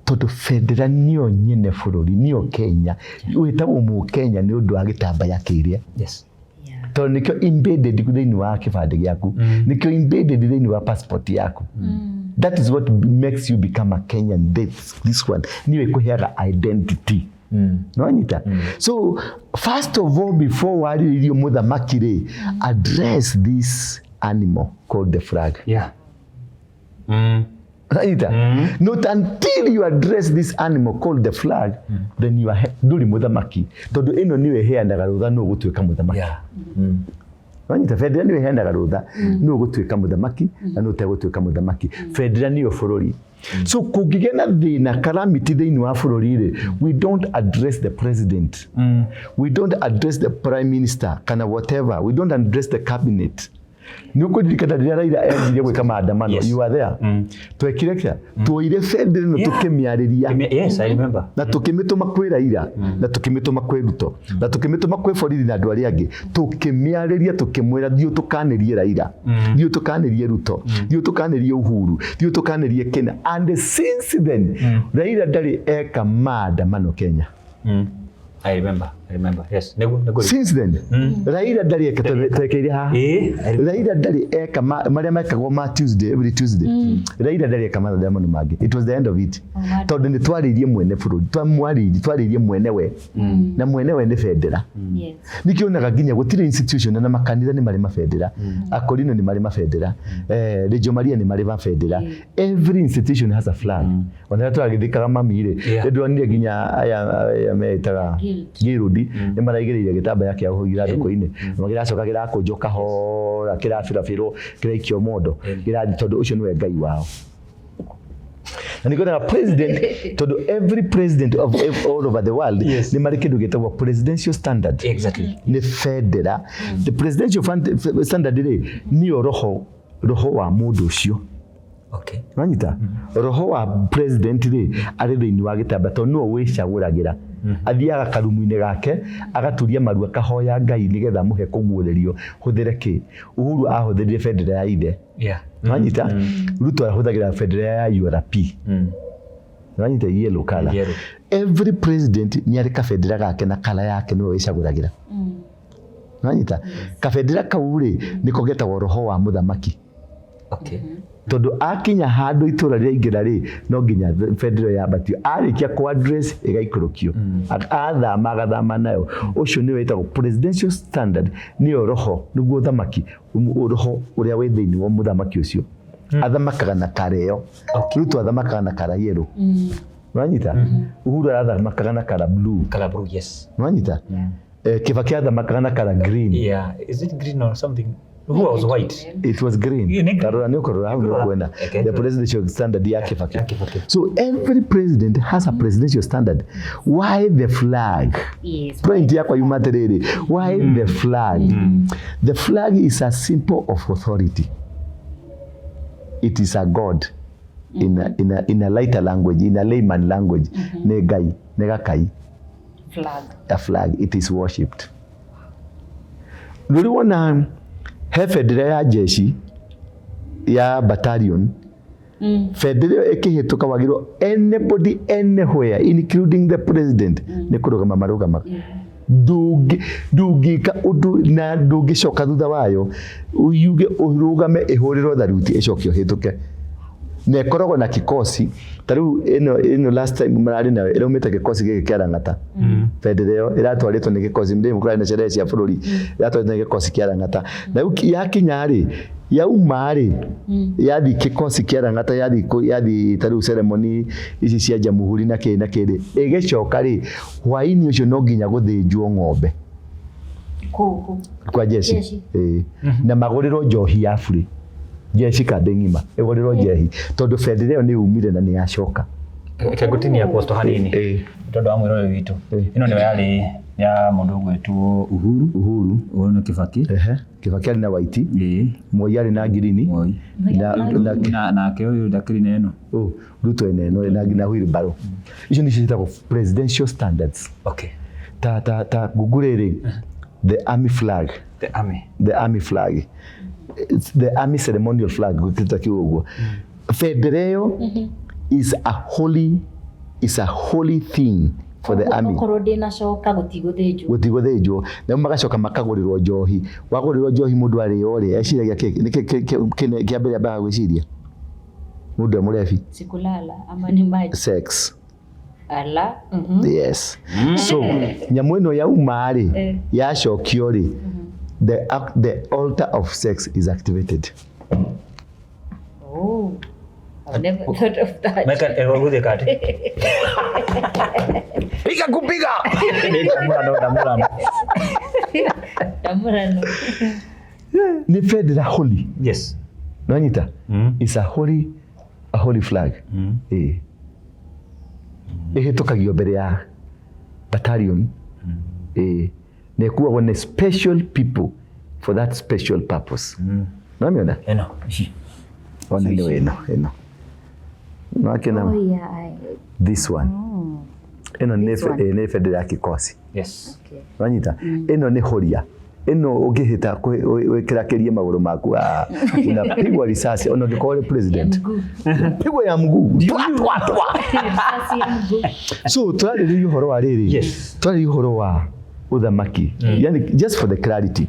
Tondu federa niyo nyene bururi niyo Kenya. Witagwo mu Kenya ni undu wa gitambaya kiria. Yes. Tondu nikyo embedded thiini wa kibande giaku. Nikyo embedded thiini wa passport yaku. That is what makes you become a Kenyan. This one niyo ikuheaga identity. So first of all, before waririo muthamaki address this animal called the flag. Yeah. Not until you address this animal called the flag, then you are nduri muthamaki. Tondu ino niwe heanaga rutha no gutuika muthamaki. Yeah. Federal niwe heanaga rutha no gutuika muthamaki na no tegutuika muthamaki. Federal niyo bururi. So kugigena thina calamity thiini wa bururi we don't address the president. We don't address the prime minister kana whatever. We don't address the cabinet. Nuko dikata Raila engiye gwika maandamano. You are there. Twekire tuire federal no tukemiariria. Yes, I remember. Na tukimituma kwi Raila na tukimituma kwi Ruto na tukimituma kwi borithi na andu aria angi tukimiariria tukimwira thiu tukanirie Raila thiu tukanirie Ruto thiu tukanirie Uhuru thiu tukanirie Kenya. And since then Raila ndari eka maandamano Kenya. I remember. Yes. Since then, Raila ndari eka twekeire ha. Raila ndari eka maria mekagwo ma Tuesday, every Tuesday. Raila ndari eka maandamano magi. It was the end of it. Tondu ni twaririe mwene bururi, twaririe mwene we. Na mwene we ni federa. Yes. Nikionaga nginya gutire institution na makanitha ni mari mafedera. Akorino ni mari mafedera. Rejo Maria ni mari mafedera. Every institution has a flag. Ona twagithikaga mamire. Ndio nginya aya metaga Girundi bũrũri nĩ maraigĩrĩire gĩtambaya kĩa ũhũgira ndũkũ-inĩ na gĩracoka gĩrakũnjwo kahora kĩrabĩrabĩrwo kĩraikio mondo gĩrathi tondũ ũcio nĩwe Ngai wao. Na nĩkuona president tondũ every president of all over the world nĩ marĩ kĩndũ gĩtagwo presidential standard. Exactly. Nĩ federal. The presidential standard nĩyo roho wa mũndũ ũcio. Okay. Wanyita roho wa president arĩ thĩinĩ wa gĩtambaya tondũ nĩwe wĩcagũragĩra. Athiaga karumu-inĩ gake agaturia marua kahoya Ngai nĩgetha mũhe kũguũrĩrio hũthĩre kĩ. Uhuru ahũthĩrire federal ya ithe. Yeah. Wanyita Ruto ahũthagĩra federal ya URP. Wanyita yellow color. Every president nĩ arĩ ka federal gake na kala yake nĩwe wĩcagũragĩra. Wanyita ka federal kau nĩko getagwo roho wa mũthamaki. Okay. Tondu akinya handu itura rĩaingĩra no nginya federal yabatio arĩkia ku address ĩgaikũrũkio athama agathama nayo. Ũcio nĩwe wĩtagwo presidential standard, nĩyo roho nĩguo thamaki roho ũrĩa wĩ thĩinĩ wa mũthamaki ũcio athamakaga na kareo. Ruto athamakaga na kara yellow. Wanyita Uhuru athamakaga na kara blue. Kara blue, yes. Wanyita Kibaki athamakaga na kara green. Yeah, is it green or something? Who was white? It was green. The presidential standard ya Kibaki. So every president has a presidential standard. Why the flag? Yes. Point yako yumaterere. Why the flag? The flag is a symbol of authority. It is a god in a lighter language, in a layman language. Negai, negakai. Flag. A flag. It is worshipped. Nuriwana he federal ya jeshi ya battalion. Federal ikihituka wagiro anybody anywhere including the president ni kurugama marugama. Ndungika undu na ndungicoka thutha wayo uyuge urugame ihuriro tharuti icokio hituke. Ne korogwo na kikosi taru ino last time marari nawe iraumite kikosi giki kia Rang'ata. Federal iratwaritwo ni kikosi ndi mukura na sherehe cia bururi iratwaritwo ni kikosi kia Rang'ata. Na yakinya yauma yathi kikosi kia Rang'ata yathi taru ceremony ici cia jamuhuri na kiri igicoka hwaini ucio no nginya guthinjwo ng'ombe kwa jeshi na maguriro njohi ya free. Jeshi kande ngima egorero jehi tondu federal ni umire na ni yacoka kegutini ya posto hanini tondu amwiro witu ino ni yari ya mundu gwetu Uhuru ona Kibaki Kibaki ari na white Moi ari na green na ke uyu ndakiri neno Ruto neno na ngina wheelbarrow. Icio ni ciitagwo presidential standards. Okay. Ta gugurere the army flag. The army flag. It's the army ceremonial flag. Federal is a holy thing for the army. Gutigothĩnjwo na magacoka makagurirwo njohi. Wagurirwo njohi mundu ari ore eciragia kiambere ambaga gwiciria mundu amurebi sikulala ama ni maji sex ala. Yes. So nyamu ino yauma yacokio the altar of sex is activated. Oh, I've never thought of that. Meka erogude kati. Piga kupiga. Damurano. Ni federal holy. Yes. Nanyita. It's a holy flag. Ihitũkagio mbere ya battalion. Nekuwa one special people for that special purpose. Namiona? Eno. Ona ndio eno. No akena. Oh yeah. This one. Eno ne federal ya kikosi. Yes. Okay. Nanyita. Eno ni horia. Eno ugihita wikirakirie maguru maku unapigwa risasi ono ngikore president. Pigwa ya mguu. Risasi ya mguu. So twari uhoro wa riri. Yes. Twari uhoro wa uthamaki. Yani just for the clarity.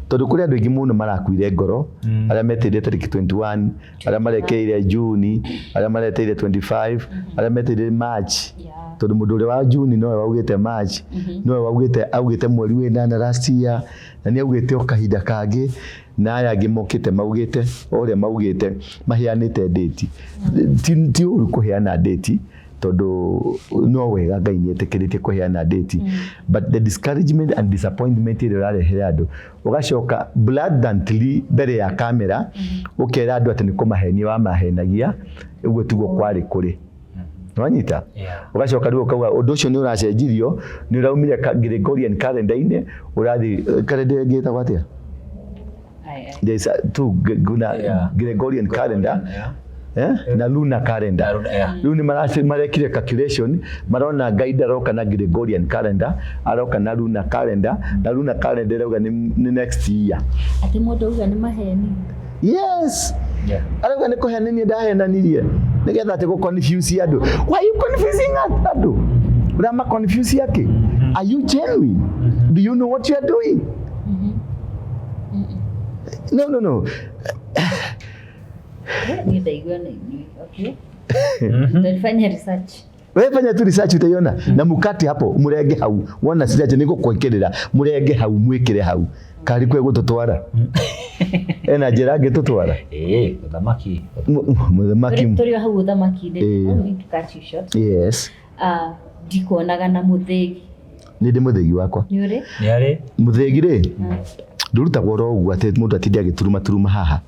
Tondu kuri andu ingi muno marakuire ngoro aria meteire tariki 21 aria marekeire June aria mareteire 25 aria meteire March. Tondu mundu uri wa June no waugite March no augite mweri w'enana last year na ni augite okahinda kangi na aya angi mokite maugite oria maugite mahianite date ti uru kuheana date tondu no wega Ngai ni etekeritie kuheana date but the discouragement and disappointment ile rarehere andu ugacoka blatantly mbere ya kamera ukera andu ati ni kumahenia wa mahenagia uguo tugo kwari kuri wanyita ugacoka riu ukauga undu ucio ni uracenjirio ni uraumire Gregorian calendar-ini urathi calendar ngita gwatia there is guna Gregorian calendar na lunar calendar riu ni marekire calculation marona Ngai aroka na Gregorian calendar aroka na lunar calendar irauga ni next year ati mundu uga ni maheni yes arauga ni kuhenania ndahenanirie nigetha ati go confuse andu why you confusing andu urama confuse yake are you genuine do you know what you are doing no ni daigwa na ni okay nilifanya research wewe fanya tu research utaiona na mukati hapo murenge hau wona sija niko kuikerera murenge hau mwikire hau kari kwe gututwara ena njira ngitutwara muthamaki turi hau muthamaki ni cut you short yes ndikonaga na muthegi ni ndi muthegi wakwa ni ari muthegi ri ndurutagwo ro uguo ati mundu atindi agituruma haha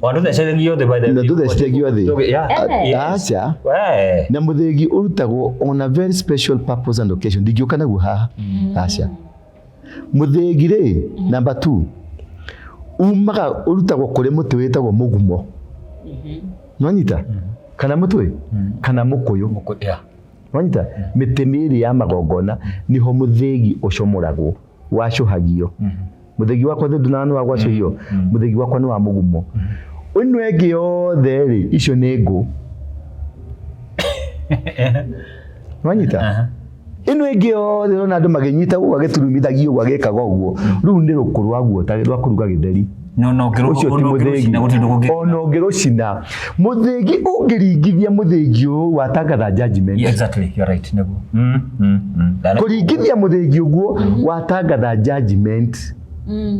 wandu thecegio the by the ndu thecegio the acha na muthegi urutagwo on a very special purpose and occasion ndingioka naguo haha acha muthegi ri number 2 umaga urutagwo kuri muti witagwo mugumo nwanyita kana mutwe kana mukuyu nwanyita mitemiri ya magongona niho muthegi ucomoragwo wacuhagio muthegi wakwa ndunanu wa gwacuhio muthegi wakwa ni wa mugumo ino enge yothe ri icio ni ngo nwanyita ino enge yothe ona andu maginyita uguo agiturumithagia uguo agikaga uguo riu ni rukurwa guo ta rwa kuruga githeri no ongerucina muthegi ungiringithia muthegi watangatha judgment exactly you're right neguo kuringithia muthegi uguo watangatha judgment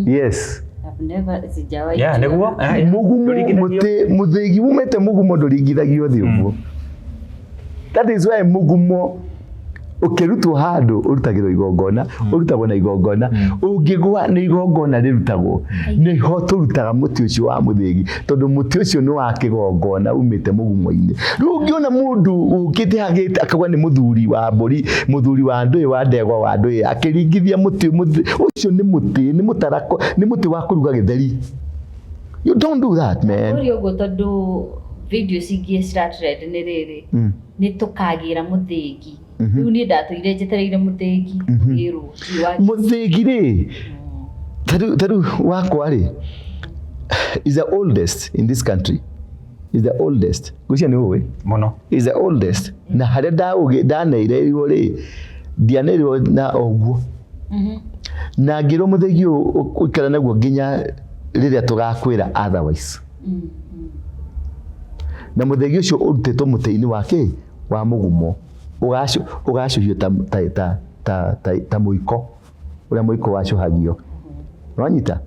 yes I've never sijawahi neguo mugumo muthegi umete mugumo nduringithagio thi uguo that is why mugumo ukirutwo handu urutagirwo igongona urutagwo na igongona ungigwa ni igongona rirutagwo ni ho turutaga muti ucio wa muthegi tondu muti ucio ni wa kigongona umite mugumo-ini riu ungiona mundu ukite hagite akagwa ni muthuri wa mburi muthuri wa ndui wa ndegwa wa ndui akiringithia muti ucio ni muti ni mutarako ni muti wa kuruga githeri you don't do that man uri ugo tondu video cingi started ni riri ni tukagira muthegi riu ni ndatuire njetereire muthegi ngiru muthegi ri taru wakwa ri is the oldest in this country is the oldest gucia ni uwe muno is the oldest na hare ndaneire iwo ri ndianeirwo na oguo na ngiro muthegi ukara naguo nginya riria tugakwira otherwise na muthegi ucio urutitwo muti-ini wake wa mugumo ugacuhio ta muiko uria muiko wacuhagio wanyita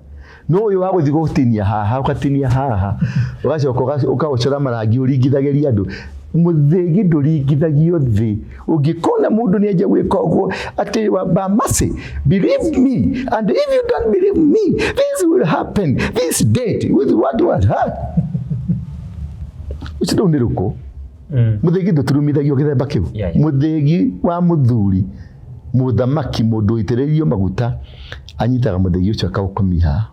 no uyu wa guthi gutinia haha ukatinia haha ugacoka ukaucora marangi uringithagiria andu muthegi nduringithagio thi ungikona mundu ni aje gwika uguo ati bamase believe me and if you don't believe me this will happen this date with what ucio ni ruko muthegi nduturumithagio githemba kiu muthegi wa muthuri muthamaki mundu itiririo maguta anyitaga muthegi ucio akaukomiha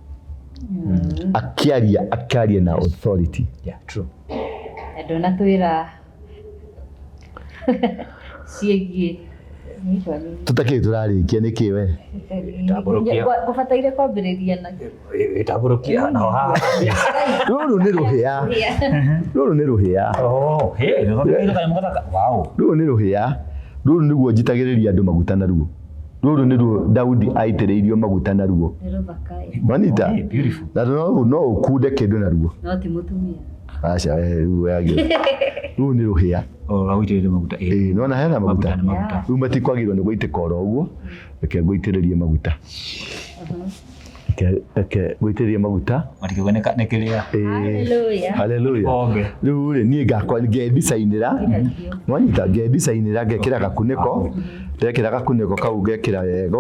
akiaria na authority true ndona twira ciegi tutake turarikia niki we gubataire kwambiriria na itaburukia na haha ruru ni ruhia wow ruru ni ruhia ruru niguo njitagiriria andu maguta na ruo ruru ni ruo Daudi aitiriirio maguta na ruo manita beautiful na no ukude kindu na ruo no ti mutumia acha ruo yage ruru ni ruhia gawitiririe maguta no na hera maguta riu matikwagirwo ni gwitika oro uguo reke ngwitiririe maguta gwĩtĩrĩria maguta matikĩgoneka nĩkĩrĩa Hallelujah. Rĩu rĩ niĩ ngakwa ngedesign-ĩra nwanyita ngedesign-ĩra ngekĩra gakunĩko ndekĩra gakunĩko kau ngekĩra wega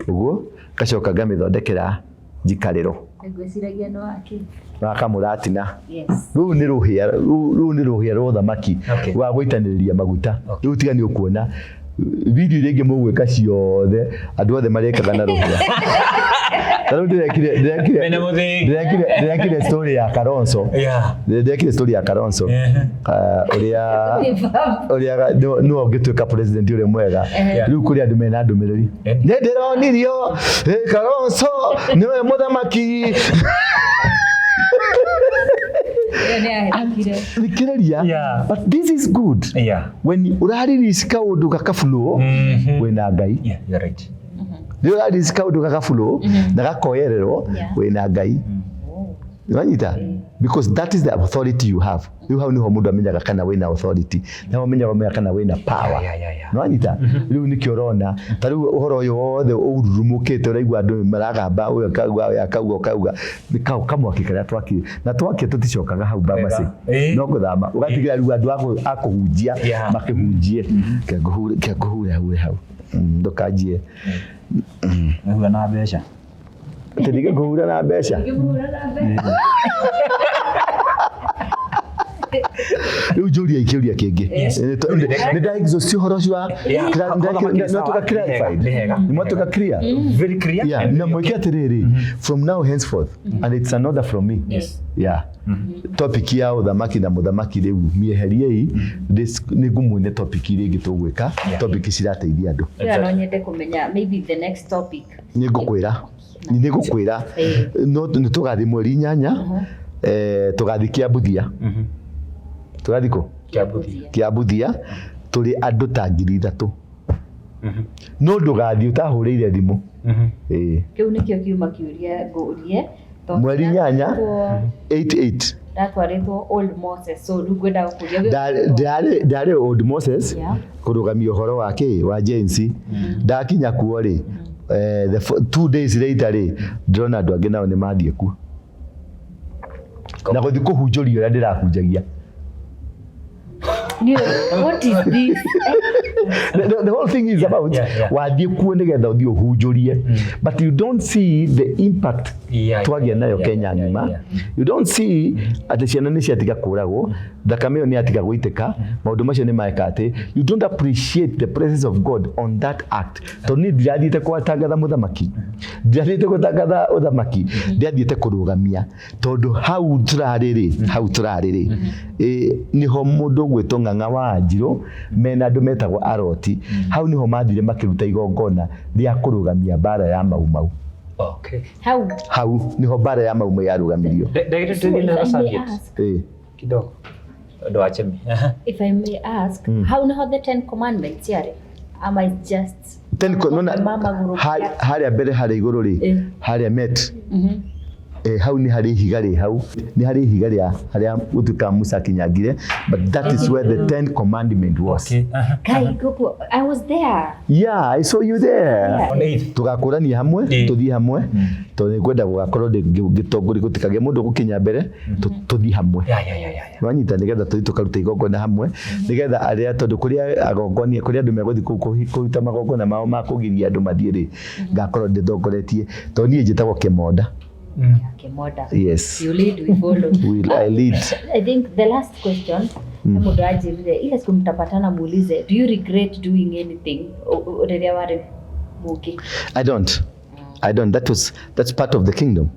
ũguo gacoka ngamĩthondekera njikarĩro ngwĩciragia no waki wakamũratina rĩu nĩ rũhĩa rwa ũthamaki wa gũitanĩrĩria maguta rĩu tiga nĩ ũkuona video iria ingĩ mũgwĩka ciothe andũ othe marekaga na rũhĩa tarĩu ndĩrekire story ya Kalonzo ndĩrekire story ya Kalonzo ũrĩa no ũngĩtuĩka president ũrĩa mwega rĩu kũrĩ andũ mena ndũmĩrĩri nĩ ndĩronirio Kalonzo nĩwe mũthamaki but this is good when uraririci kaundu gakaflow wina ngai ndio uraririci kaundu gakaflow na gakoyererwo wina ngai wanyita because that is the authority you have you have no mundu amenyaga kana wina authority na amenyaga kana wina power wanyita riu nikio rona tariu uhoro uyu wothe ururumukite uraigwa andu maragamba uyu kauga nikau kamwaki karia twaki na twaki tuticokaga hau bamasi no guthama ugatigira riu andu akuhunjia makihunjie kekuhure hau ndukanjie huwa na mbeca Tidige kuhura na mbeca. Rĩu njũria ikĩũria kĩngĩ nĩ ndaexhaust ũhoro ũcio wa natuka clarified nĩ mwatuka clear very clear na mwĩke atĩrĩrĩ from now henceforth and it's an order from me topic ya ũthamaki na mũthamaki rĩu mieheriei nĩ ngũmwĩne topic iria ingĩ tũgwĩka topic cirateithia andũ no nyende kũmenya maybe the next topic nĩ ngũkwĩra no nĩ tũgathiĩ mweri 8 tũgathiĩ Kĩambuthia tũgathiĩ kũ Kĩambuthia tũrĩ andũ ta 3,000 no ndũgathiĩ ũtahũrĩire thimũ kĩu nĩkĩo kiuma kĩũria ngũrie mweri 8 88 ndatwarĩtwo Old Moses so rĩu ngwenda gũkũria ndarĩ Old Moses kũrũgamia ũhoro wa Jensi ndakinya kuo rĩ 2 days later rĩ ndĩrona andũ angĩ nao nĩ mathiĩ kuo na gũthiĩ kũhunjũria ũrĩa ndĩrahunjagia what is this the whole thing is about wathiĩ kuo nĩgetha ũthiĩ ũhunjũrie but you don't see the impact twagĩa nayo Kenya ng'ima you don't see atĩ ciana nĩ ciatiga kũragwo thakame ĩyo nĩ yatiga gũitĩka maũndũ macio nĩ maeka atĩ you don't appreciate the presence of God on that act tondũ niĩ ndirathiĩte gũtangatha mũthamaki ndirathiĩte gũtangatha ũthamaki ndirathiĩte kũrũgamia tondũ hau tũrarĩ niho mũndũ gwĩtwo Ng'ang'a wa Njirũ mena andũ metagwo Aroti hau niho mathire makĩruta igongona rĩa kũrũgamia mbara ya Mau okay hau niho mbara ya Mau yarũgamirio kidogo ndo achemi if I may ask how no the 10 commandments yare am I just harĩa mbere harĩa igũrũ rĩ harĩa met hau nĩ harĩ ihiga rĩ hau nĩ harĩ ihiga rĩa harĩa gũtuĩka Musa kinyangire but that is where the 10 commandment was Kai Koko I was there I saw you there tugakũrania hamwe tũthiĩ hamwe tondũ nĩ kwenda gũgakorwo gĩtongoria gũtikagĩa mũndũ gũkinya mbere tũthiĩ hamwe wanyita nĩgetha tũthiĩ tũkaruta igongona hamwe nĩgetha arĩa tondũ kũrĩa agongonia kũrĩa andũ megũthiĩ kũruta magongona mao ma kũgiria andũ mathiĩ rĩ ngakorwo ndĩthongoretie tondũ niĩ njĩtagwo Kĩmonda Kemoda. Yes. You lead, we follow. I lead. I think the last question, mundu ajirire ile siku mtapatana muulize, do you regret doing anything? Ureria wale muki. I don't. That's part of the kingdom.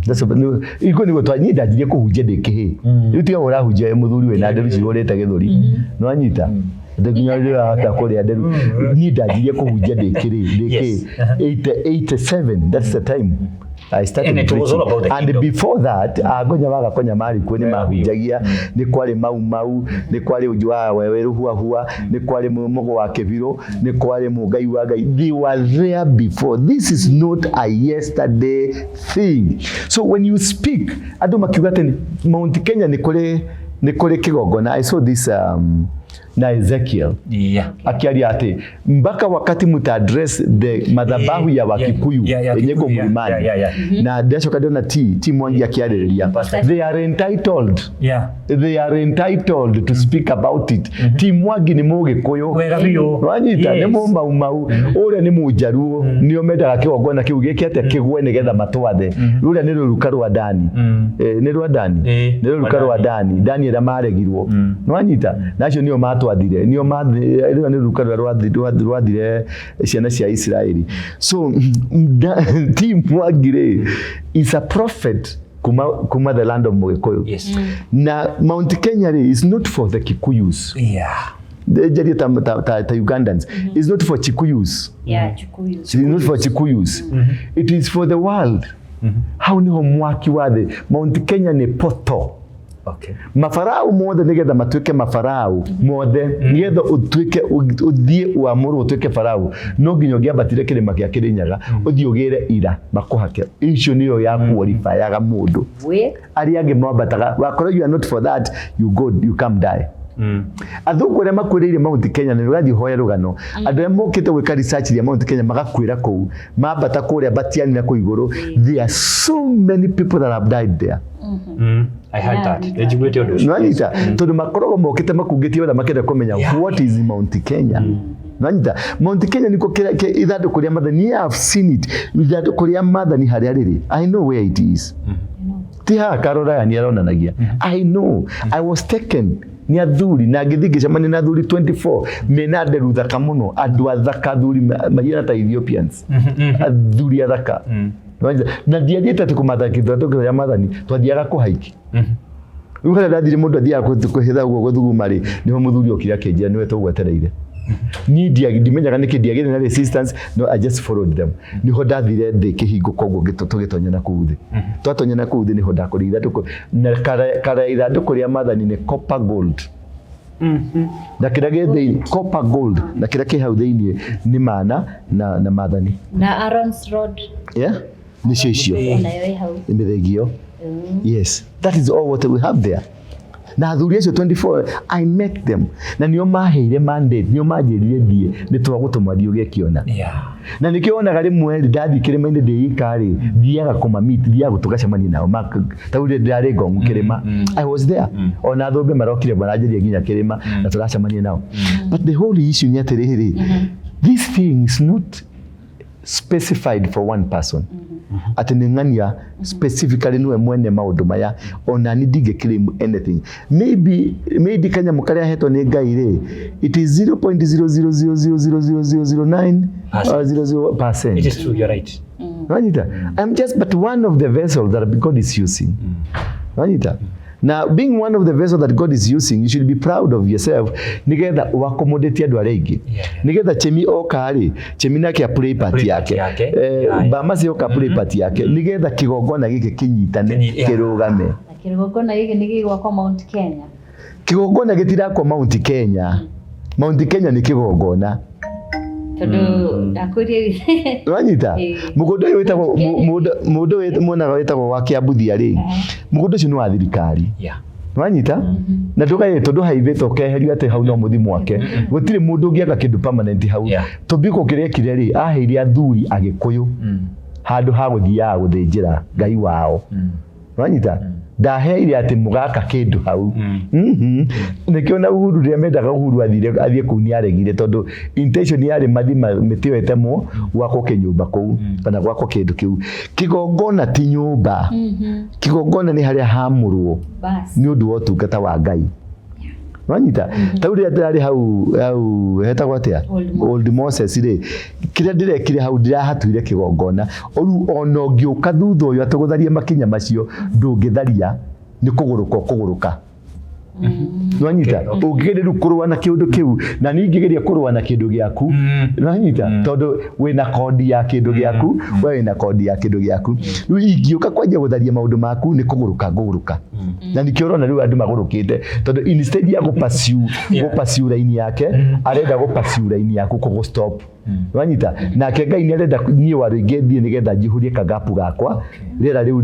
That's iko ni gutwa nyida njirie kuhunjia ndĩkĩhĩ rĩu tiga ũrahunjia mũthuri wĩna nderu cihũrĩte gĩthũri no anyita ndeginya rĩra ta kũrĩa nderu niĩ ndanjirie kuhunjia ndĩkĩ 87 that's the time I started preaching and before that agonya wagakonya mari kuo ni mahunjagia ni kwari mau ni kwari ujua wewe hua ni kwari mugo wa kebiro ni kwari mugai wa gai they were there before this is not a yesterday thing so when you speak andu makiuga tene Mount Kenya ni kuri kigongona I saw this na Ezekiel. Akiaria ati mpaka wakati muta address the madhabahu ya Wakikuyu yenye ko mlimani na desho kadona ti Mwangi akiaria they are entitled to speak about it. Ti Mwangi ni Mugikuyu wanyita ni mau ore ni Mujaruo ni omendaga kigongona kiu gikiate kigwe nigetha matwathe ruria ni ruruka rwa Dani ni rwa Dani ni ruruka rwa Dani era maregirwo nwanyita nacio nio matwathire nio rwa ni ruruka rwathire ciana cia Israeli. So Ti Mwangi is a prophet kuma the land of Mugikuyu. Na Mount Kenya is not for the Kikuyus. The Ugandans. It's not for Chikuyus. Chikuyus. It's not for Chikuyus. It is for the world. How ni homwaki wathe Mount Kenya ni poto. Mafarao mothe nigetha matuike mafarao mothe nigetha utuike uthie uamuru utuike farao no nginya ngiambatire kirima kia Kirinyaga uthie ugire ira makuhake icio niyo ya qualify yaga mundu ari ange mwambataga wakoro you are not for that you come die. Athungu aria makwiriire Mount Kenya ni rugathi hoya rugano andu aria mokite gwika research ya Mount Kenya magakwira kou mambata kuria batiani na ku iguru. There are so many people that have died there. I heard that. Educate your Nwanita tondu makorogo mokite makungitie wala makenda kumenya what is Mount Kenya. Nwanita Mount Kenya niko ithandu kuria mathani. I have seen it ithandu kuria mathani haria riri. I know where it is. Tiha karora ni aronanagia. I know. I was taken ni athuri na ngithigicemania na athuri 24 mena nderu thaka muno andu athaka athuri mahina ta Ethiopians athuri athaka na ndiagite tukumathakithwa tukiya mathani twathiaga kuhaiki uhere ndathire mundu athiaga kuhitha ugo guthuguma ri niho muthuri okira kenjia niwe tugwetereire ni ndimenyaga niki ndiagire na resistance. No, I just followed them. Niho ndathire ndi kihingo koguo gitutugitonya na kuuthi twatonya na kuuthi niho ndakurira tuko na kara ithandu kuria mathani ni copper gold. Na kira githii copper gold na kira ki hau thiini ni mana na mathani na Aaron's rod ni cio imithegio. Yes, that is all what we have there. Na athuri acio 24 I met them na nio maheire mandate nio manjirire thie ni twagutuma thio gekiona na nikionaga rimwe ndathi kirima-ini ndiikari thiaga kumamit thiaga tugacemania nao tauri ndari ngongu kirima. I was there ona thumbe marokire baranjirie nginya kirima na turacemania nao. But the whole issue ni atiriri this thing is not specified for one person. Ati ningania specifically niwe mwene maundu maya ona ni dige claim anything. Maybe kanya mukaria heto ni Ngai ri it is 0.0000009 or 00%. It is true, you're right. Wanita I'm just but one of the vessels that God is using. Wanita now being one of the vessels that God is using, you should be proud of yourself. Nigetha uaccommodate andu aringi nigetha Chemi okari Chemi na kia play party yake Bamasi oka play party yake nigetha kigongona giki kinyitane kirugame. Kigongona giki ni gigwakwa Mount Kenya. Kigongona gitirakwa Mount Kenya. Mount Kenya ni kigongona tondu ndakurie wanyita mugondo uyu witagwo mundu mwonaga witagwo wa Kiambuthia ri mugondo ucio ni wa thirikari wanyita na ndugaye tondu haivete ukeherio ati hau no muthi mwake gutire mundu ungiaga kindu permanent hau tobiko kirekire ri aheire athuri Agikuyu handu ha guthia guthinjira Ngai wao wanyita ndaheire ati mugaka kindu hau nikiona Uhuru ria mendaga Uhuru athie kuu ni aregire tondu intention yari mathima mitio etemwo gwako kinyumba kuu kana gwako kindu kiu. Kigongona ti nyumba kigongona ni haria hamurwo ni undu wa utungata wa Ngai wanyita tauri atirari hau hetagwo atia old Moses ri kire ndirekire hau ndirahatuire kigongona oru ona ngiuka thutha uyu atugutharia makinya macio ndungitharia ni kuguruka nwanyita ungigeria kurua na kiundu kiu na ningigeria kurua na kindu giaku nwanyita tondu wina kodi ya kindu giaku we wina kodi ya kindu giaku riu ingiuka kwanja gutharia maundu maku ni kuguruka na nikiorona riu andu magurukite tondu instead ya gupassiu raini yake arenda gupassiu raini yaku kugu stop wanyita nake Ngai nĩarenda niĩ Waruinge thiĩ nĩgetha njihurie kagapu gakwa rĩera rĩu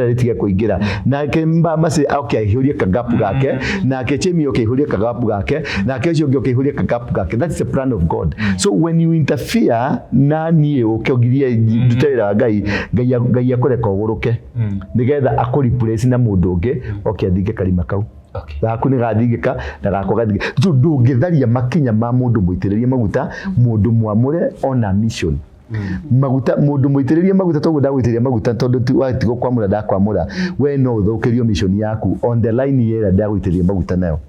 rĩtige kũingĩra nake Mbamase akĩhiũria kagapu gake nake Chemi akĩhiũria kagapu gake nake ũcio ũngĩ akĩhiũria kagapu gake. That's the plan of God. So when you interfere na niĩ ũkĩongirie ndutĩra Ngai akũreka ũgũrũke nĩgetha akũreplace na mũndũ ũngĩ athinge karima kau. Gaku nĩ gathingĩka na gako gathingĩka. Ndũngĩtharia makinya ma mũndũ mũitĩrĩrie maguta mũndũ mwamũre on a mission. Maguta mũndũ mũitĩrĩrie maguta toguo ndagũitĩrĩria maguta tondũ watigo kwamũra ndakwamũra we no ũthũkĩrio mission yaku on the line yera ndagũitĩrĩria maguta nayo.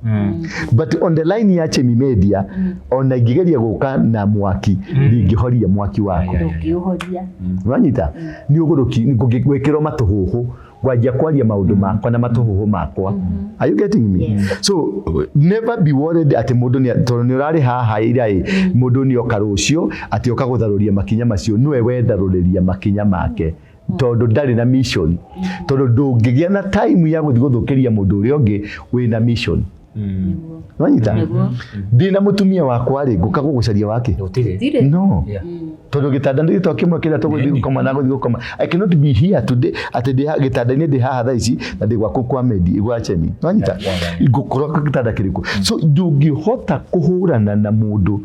But on the line ya Chemi Media ona ingĩgeria gũka na mwaki ndingĩhoria mwaki wako. Ndũngĩhoria. Wanyita nĩ ũgũrũki ngũgwĩkĩrwo matũhũhũ wajia kwaria maundu makwa na matuhuhu makwa. Are you getting me? Yes. So never be worried ati mundu ni tondu ni urari haha ira mundu ni oka rucio ati oka gutharuria makinya macio niwe wetharuria makinya make tondu ndari na mission tondu ndungigia na time ya guthi guthukiria mundu uria ungi wina mission. Wanyita ndina mutumia wakwa ri nguka gugucaria wake no tondu gitanda ndi to kimwe kira tuguthi gukoma na guthi gukoma. I cannot be here today ati ndi gitanda ni ndi haha thaa ici na ndi gwaku kwa Medi igwa Chemi. Wanyita ngukorwa gitanda kiriku. So ndungihota kuhurana na mundu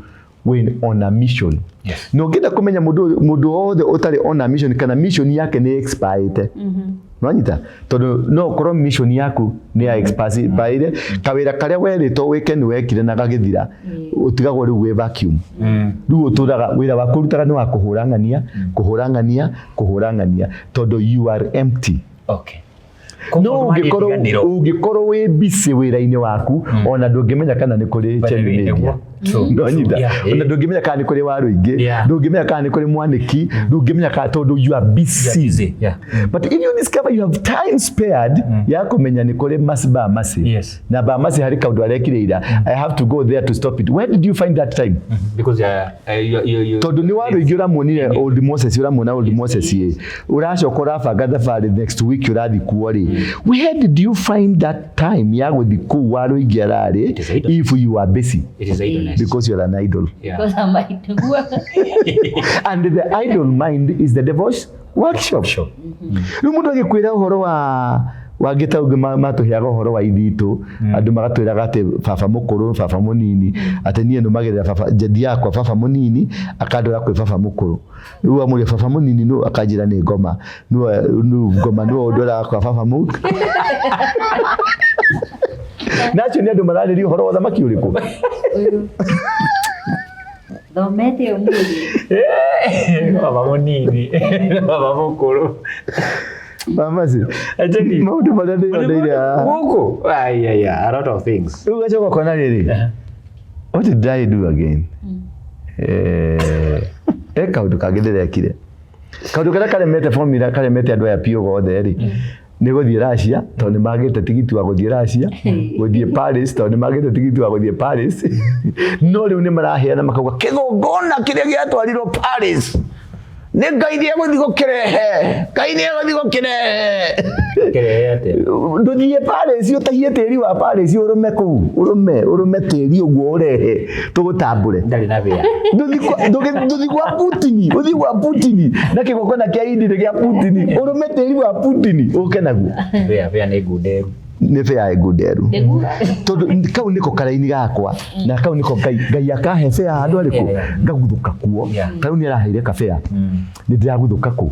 when on a mission. Yes. No ngenda kumenya mundu wothe utari on a mission kana mission yake ni expired. Wanyita tondu no korwo mission yaku ni ya expired kawira karia werĩtwo wike ni wekire na gagithira utigagwo riu we vacuum. Riu uturaga wira waku rutaga ni wa kuhurangania tondu you are empty. Okay. No ungikorwo wi busy wira-ini waku ona ndungimenya kana ni kuri Chemi Media. Ndonyita ona ndungimenya kana ni kuri Waruinge ndungimenya kana ni kuri Mwaniki ndungimenya kana tondu you are busy. But if you discover you have time spared ya kumenya ni kuri Mbamase na Mbamase hari kaundu arekire ira I have to go there to stop it. Where did you find that time? Because you tondu ni Waruinge uramuonire Old Moses uramuna Old Moses ye uracoka urabanga thabarĩ next week urathi kuo ri. Where did you find that time ya guthi ku Waruinge arari if you are busy? It is idleness. Because you are an idol. Because I'm idol. And the idol mind is the devil's workshop. Riu mundu agikwira uhoro wa gitauge matuheaga uhoro wa ithitu andu magatwiraga ati baba mukuru baba munini ati nie no magerera baba jadi yakwa baba munini akandora kwi baba mukuru riu amuri baba munini no akanjira ni ngoma no ngoma no ndora kwa baba muku nacho ni andu mararĩria uhoro wa thamaki uriku Thomete umuthi baba munini baba mukuru Mbamase maundu maria ndĩrondeire guku a lot of things. Riu gacoka kona rĩrĩ what did I do again? Kaundu kangĩ ndĩrekire kaundu karia karemete formula karemete andu aya piũ gothe rĩ nĩ gũthiĩ Russia tondu nĩmagĩte tigiti wa gũthiĩ Russia gũthiĩ Paris tondu nĩmagĩte tigiti wa gũthiĩ Paris no rĩu nĩmaraheana makauga kĩgongona kĩrĩa gĩatwarirwo Paris nĩ Ngai nĩegũthiĩ gũkĩrehe Ngai nĩegũthiĩ gũkĩrehe ndũthiĩ Paris ũtahie tĩri wa Paris ũrũme kũu ũrũme tĩri ũguo ũrehe tũgũtambũre Ndarĩ na bĩa ndũthiĩ gwa Putin ũthiĩ gwa Putin na kĩgongona kĩa Indi gĩa Putin ũrũme tĩri wa Putin ũke naguo bĩa nĩ ngunderu nĩ bĩa ngunderu tondu kau niko karaini gakwa na kau niko Ngai akahe bĩa handũ arĩkũ ngaguthuka kuo kau nĩ araheire kabĩa nĩ ndĩraguthuka kũ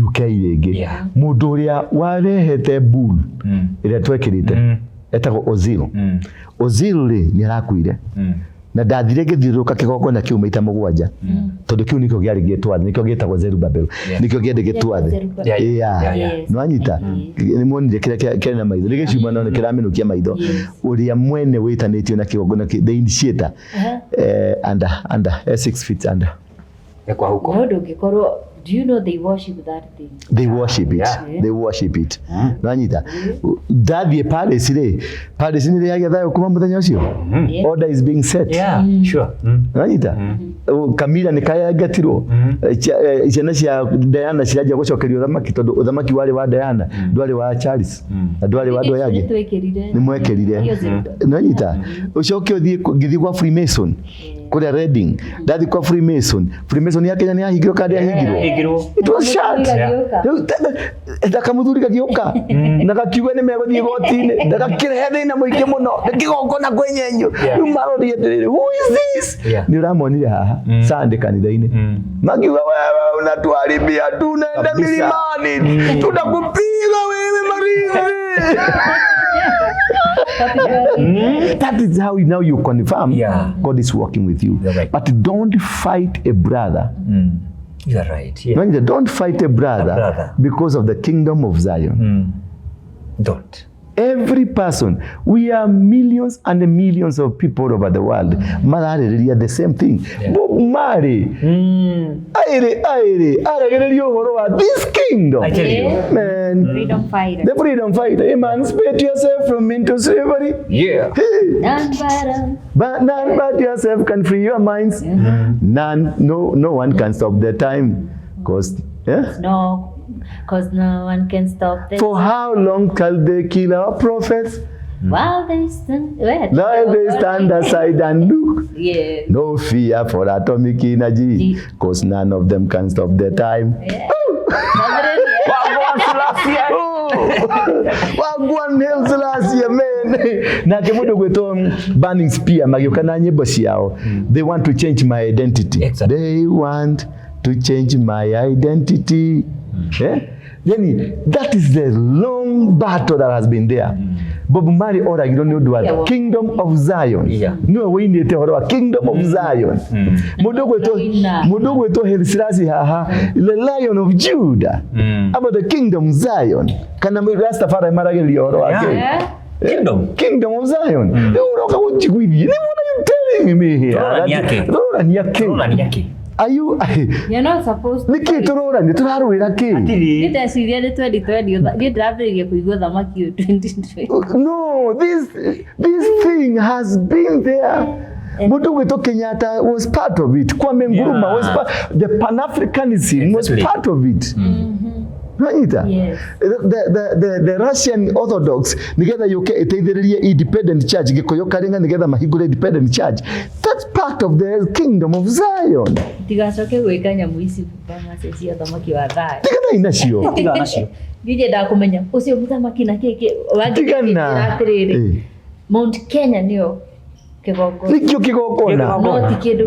UK rĩngĩ mũndũ ũrĩa warehete bull ĩrĩa twekĩrĩte etagwo Ozil rĩ nĩ arakuire na ndathire ngĩthiũrũrũka kĩgongona kĩu maita mũgwanja tondu kĩu nĩkĩo gĩarĩ gĩtwathi nĩkĩo gĩtagwo Zerubbabel nĩkĩo gĩendĩ gĩtwathi nĩwanyita nĩmuonire kĩrĩa kĩarĩ na maitho nĩgĩciuma no nĩkĩramĩnũkia maitho ũrĩa mwene wĩtanĩtio na kĩgongona the initiator under 6 feet under kwa huko no ndũngĩkorwo. Do you know they worship that thing? They worship it. They worship it. Nanyita. Daddy Paris ri. Paris ni rĩagĩa thayo kuma mũthenya ũcio. Order is being set. Sure. Nanyita. Kamira ni kaya gatirwo. Ciana cia Diana ciraja gũcokerio ũthamaki tondu ũthamaki wari wa Diana ndwari wa Charles. Na ndwari wa andũ yake. Ni mwekĩrire. Nanyita. Ucoke ũthiĩ gwa Freemason. Kuria Reading. Ndathi kwa Freemason. Freemason ya Kenya ni ahingirwo kandi ahingirwo. It was shut. Ndakamuthuri gagioka. Na gakiuga ni meguthii goti-ini. Ndagakirehe thina muingi muno. Ndikigongona kwenyenyo. Riu marori ndiriri. Who is this? Ni uramonire haha. Sunday kanitha-ini. Magiuga wewe unatuharibia. Tunaenda milimani. Tunakupiga wewe Maria. That is how now you confirm God is working with you. Right. But don't fight a brother. You are right. Yeah. Don't fight a brother because of the kingdom of Zion. Don't. Every person, we are millions and millions of people over the world. Marariria the same thing. Bob Marley. This kingdom. I tell you. Man. Freedom fighter. The freedom fighter. Emancipate yourself from into slavery. Yeah. But none but yourself can free your minds. No one can stop the time. Because Because no one can stop this. For how long can they kill our prophets? While they stand aside and look. Yeah. No fear for atomic energy, because none of them can stop the time. Wagwan Hills last year, man. Na kemudo gweto Burning Spear magioka na nyimbo ciao. They want to change my identity. Exactly. They want to change my identity. Yani, that is the long battle that has been there. Bob Marley oragirwo ni undu wa Kingdom of Zion. No winite horo wa Kingdom of Zion. Mundu gwetwo Helisirasi haha, the Lion of Judah. About the Kingdom Zion. Kana Rastafari maragirwo horo wake. Kingdom of Zion. Uroka uchigwithi. What are you telling me here? Rora nyake. You're not supposed to. Niki turorani turarwira ki? Ndeciria ni 2020 ni ndiraambiriria kuigua thamaki 2020. No, this thing has been there. Mundu gwetwo Kenyatta was part of it. Kwame Nkrumah was part. The Pan-Africanism was part of it. Yes. The Russian Orthodox nigetha yuke eteithiririe independent church gikoyo karenga nigetha mahingure independent church. That's part of the Kingdom of Zion. Tigacoke gwika nyamu ici bama cia thamaki wa thai. Tigana inacio. Nije ndakumenya ucio muthamaki na kiki tigana atiriri. Mount Kenya nio kigongona. Nikio kigongona.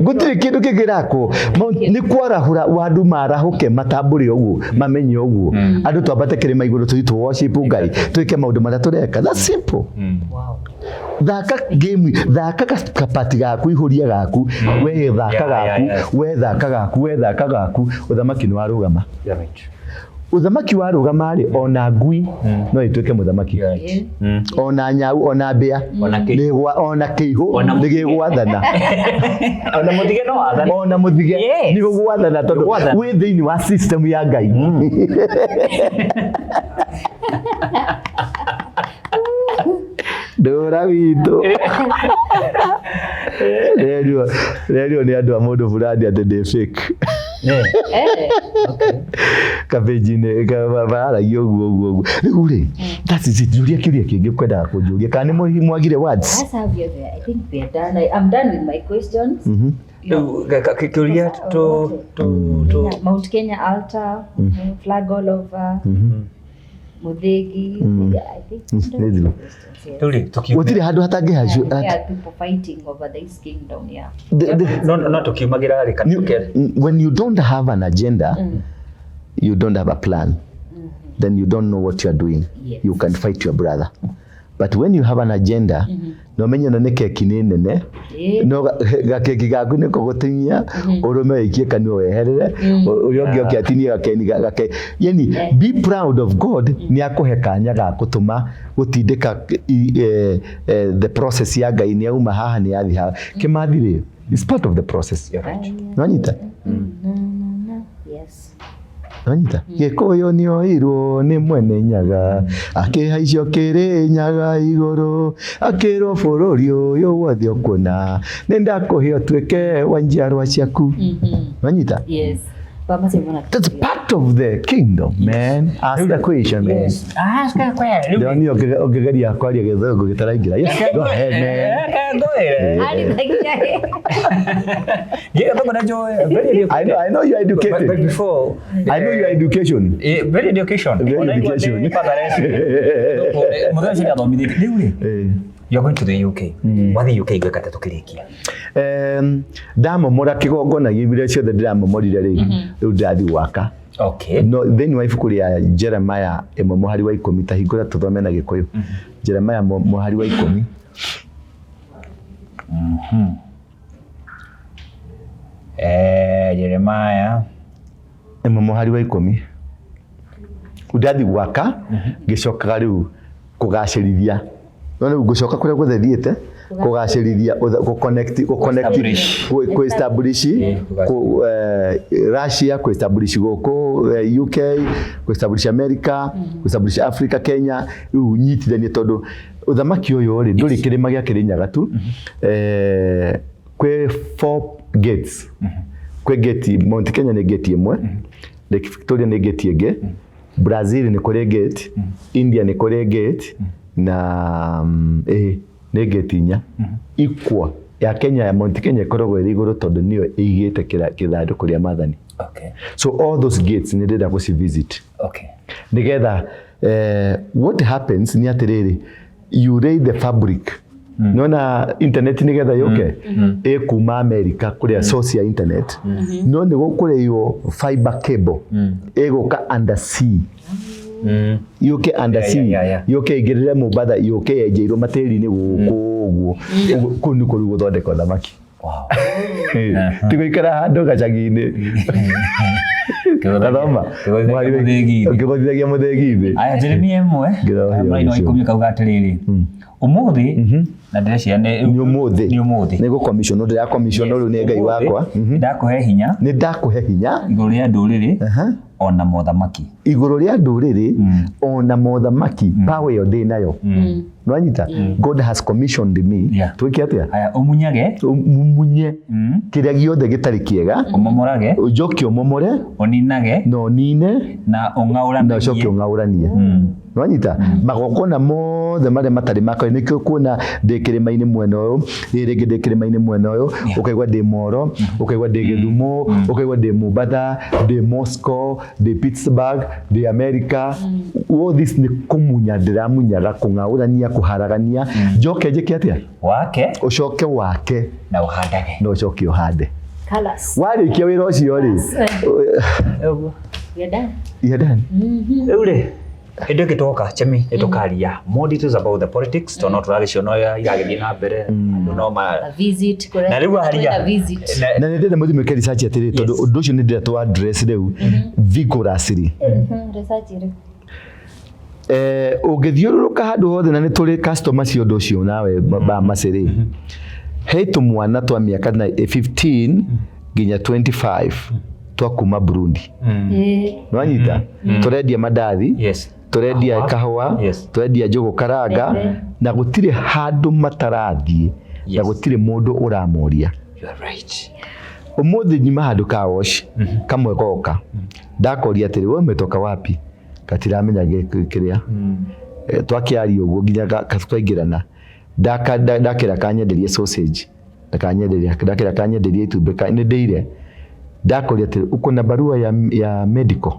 Gutiri kindu kigirako. Ni kwarahura wandu marahuke matambure uguo mamenye uguo. Andu twambate kirima iguru tuthi worship Ngai. Twike maundu maria tureka. That's simple. Wow. Thaka game, thaka kapati gaku ihuria gaku, we thaka gaku, we thaka gaku, we thaka gaku, uthamaki ni warugama. Yeah, right. Uthamaki warugama ri ona ngui no ituike muthamaki. Ona nyau, ona mbia, ona kiihu nigigwathana. Ona muthige no wathana. Ona muthige ni gugwathana tondu we thiini wa system ya Ngai. Ndura witũ rĩrĩo nĩ andũ a mũndũ fulani atĩ ndĩ fake kabeji-inĩ kabaragia ũguo rĩu rĩ that is it. Njũria kĩũria kĩngĩ kwendaga kũnjũria kana nĩ mwagire words? I think we are done. I'm done with my questions. Kĩũria Mount Kenya altar, flag all over. Muthegi, I think. Gutiri handu hatange hacu. People fighting over this kingdom, yeah. No tukiumagira rika. When you don't have an agenda, you don't have a plan. Then you don't know what you are doing. Yes. You can fight your brother. But when you have an agenda, no menya no keki ni nene, no gakeki gaku ni kugutinya, urume ikie kanu weherere, urio ngioke atinia gakeni gake. Yani be proud of God ni akuhe kanya ga gutuma gutindika the process ya Ngai ni auma haha ni athi haha. Kimathire is part of the process. Nanyita? Yes. Nanyita? Gikuyu ni oirwo ni mwene nyaga, akihaicio kiri nyaga iguru, akirwo bururi uyu wothe ukuna, ni ndakuhe tuike wa njiarwa ciaku. Nanyita? Yes. That's part of the kingdom, man. Ask the question, man. Ask a question. Ndio ni ongegeria kwaria githungu gitaraingira. Yes, go ahead, man. Go ahead. I know you are educated. But before, I know your education. Very education. You're going to the UK. What the UK gweka tukirikia? Ndamomora kigongona gimire ciothe ndiramomorire riu ndathi waka. Okay. No then wife kuria Jeremiah muhari wa 10 ta hingura tuthome na Gikuyu. Jeremiah muhari wa 10. Jeremiah muhari wa 10. Ndathi waka gicokaga riu kugacirithia. None gucoka kuria guthe thiete kugacirithia ku establish Russia, ku establish goko UK, ku establish America, ku establish Africa, Kenya, unyitithanie tondu uthamaki uyu ri nduri kirima gia Kirinyaga tu kwe 4 gates kwe gate Mount Kenya ni gate imwe, Lake Victoria ni gate ige, Brazil ni kore gate, India ni kore gate na ni gate inya ikwa ya Kenya ya Mount Kenya ikoragwo iri iguru tondu niyo igite kithandu kuria mathani. Okay. So all those gates ni ndenda guci visit. Okay. Nigetha what happens ni atiriri you lay the fabric. Nona internet nigetha yoke kuma America kuria source ya internet no ni gukure yo fiber cable egoka under sea. Yoke under sea yoke igirire Mombasa yoke yejeirwo materi ni guku uguo kunu kuru guthondeka thamaki. Wow. Tigo ikara handu gacagi-ini Kathoma ngibotithagia muthegi-ini aya Jeremia imwe mwaini wa 10 kauga atiriri umuthi na ndirecia ni umuthi ni commission ndo ya commission ru ni ngai wakwa ndakuhe hinya ni ndakuhe hinya iguru ria nduriri ona mothamaki iguru ria nduriri ona mothamaki power yo ndi nayo nwanyita God has commissioned me twike atia aya umunye kiria giothe gitari kiega umomorage ujoki umomore oninage no nine na ungauranie na ucoki ungauranie nwanyita magogona mothe mare matari makao nikio kuona ndikirima-ini mwena uyu ringi ndikirima-ini mwena uyu ukaigwa ndi Moro ukaigwa ndi Githumo ukaigwa ndi Mombasa ndi Moscow ndi Pittsburgh ndi America all this ni kumunya ndiramunyaga kungaurania kuharagania njoke njike atia wake ucoke wake na uhandage no ucoke uhande colors warikia wira ucio ri you're done ule Indo gitoka chemi itukaria more details about the politics to not ragiciono ya igagithi na mbere no ma visit kore na riu haria visit na ndende muthi mwike research atiri tondu undu ucio ni ndire to address riu vigorously research ri ungithiururuka handu hothe na ni turi customer cio undu ucio nawe ba maciri heitu mwana twa miaka 15 nginya 25 twa kuma Burundi nwanyita turendia mandathi turendia kahua turendia njugu karanga na gutire handu matarathie na gutire mundu uramoria. You are right. Umuthi nyima handu ka wash kamwe goka ndakoria atiri we umetoka wapi katiramenya kiria twakiari uguo nginya katwaingirana ndakira kanyenderie sausage ndakira kanyenderie itumbeka ni ndeire ndakoria atiri uko na barua ya medical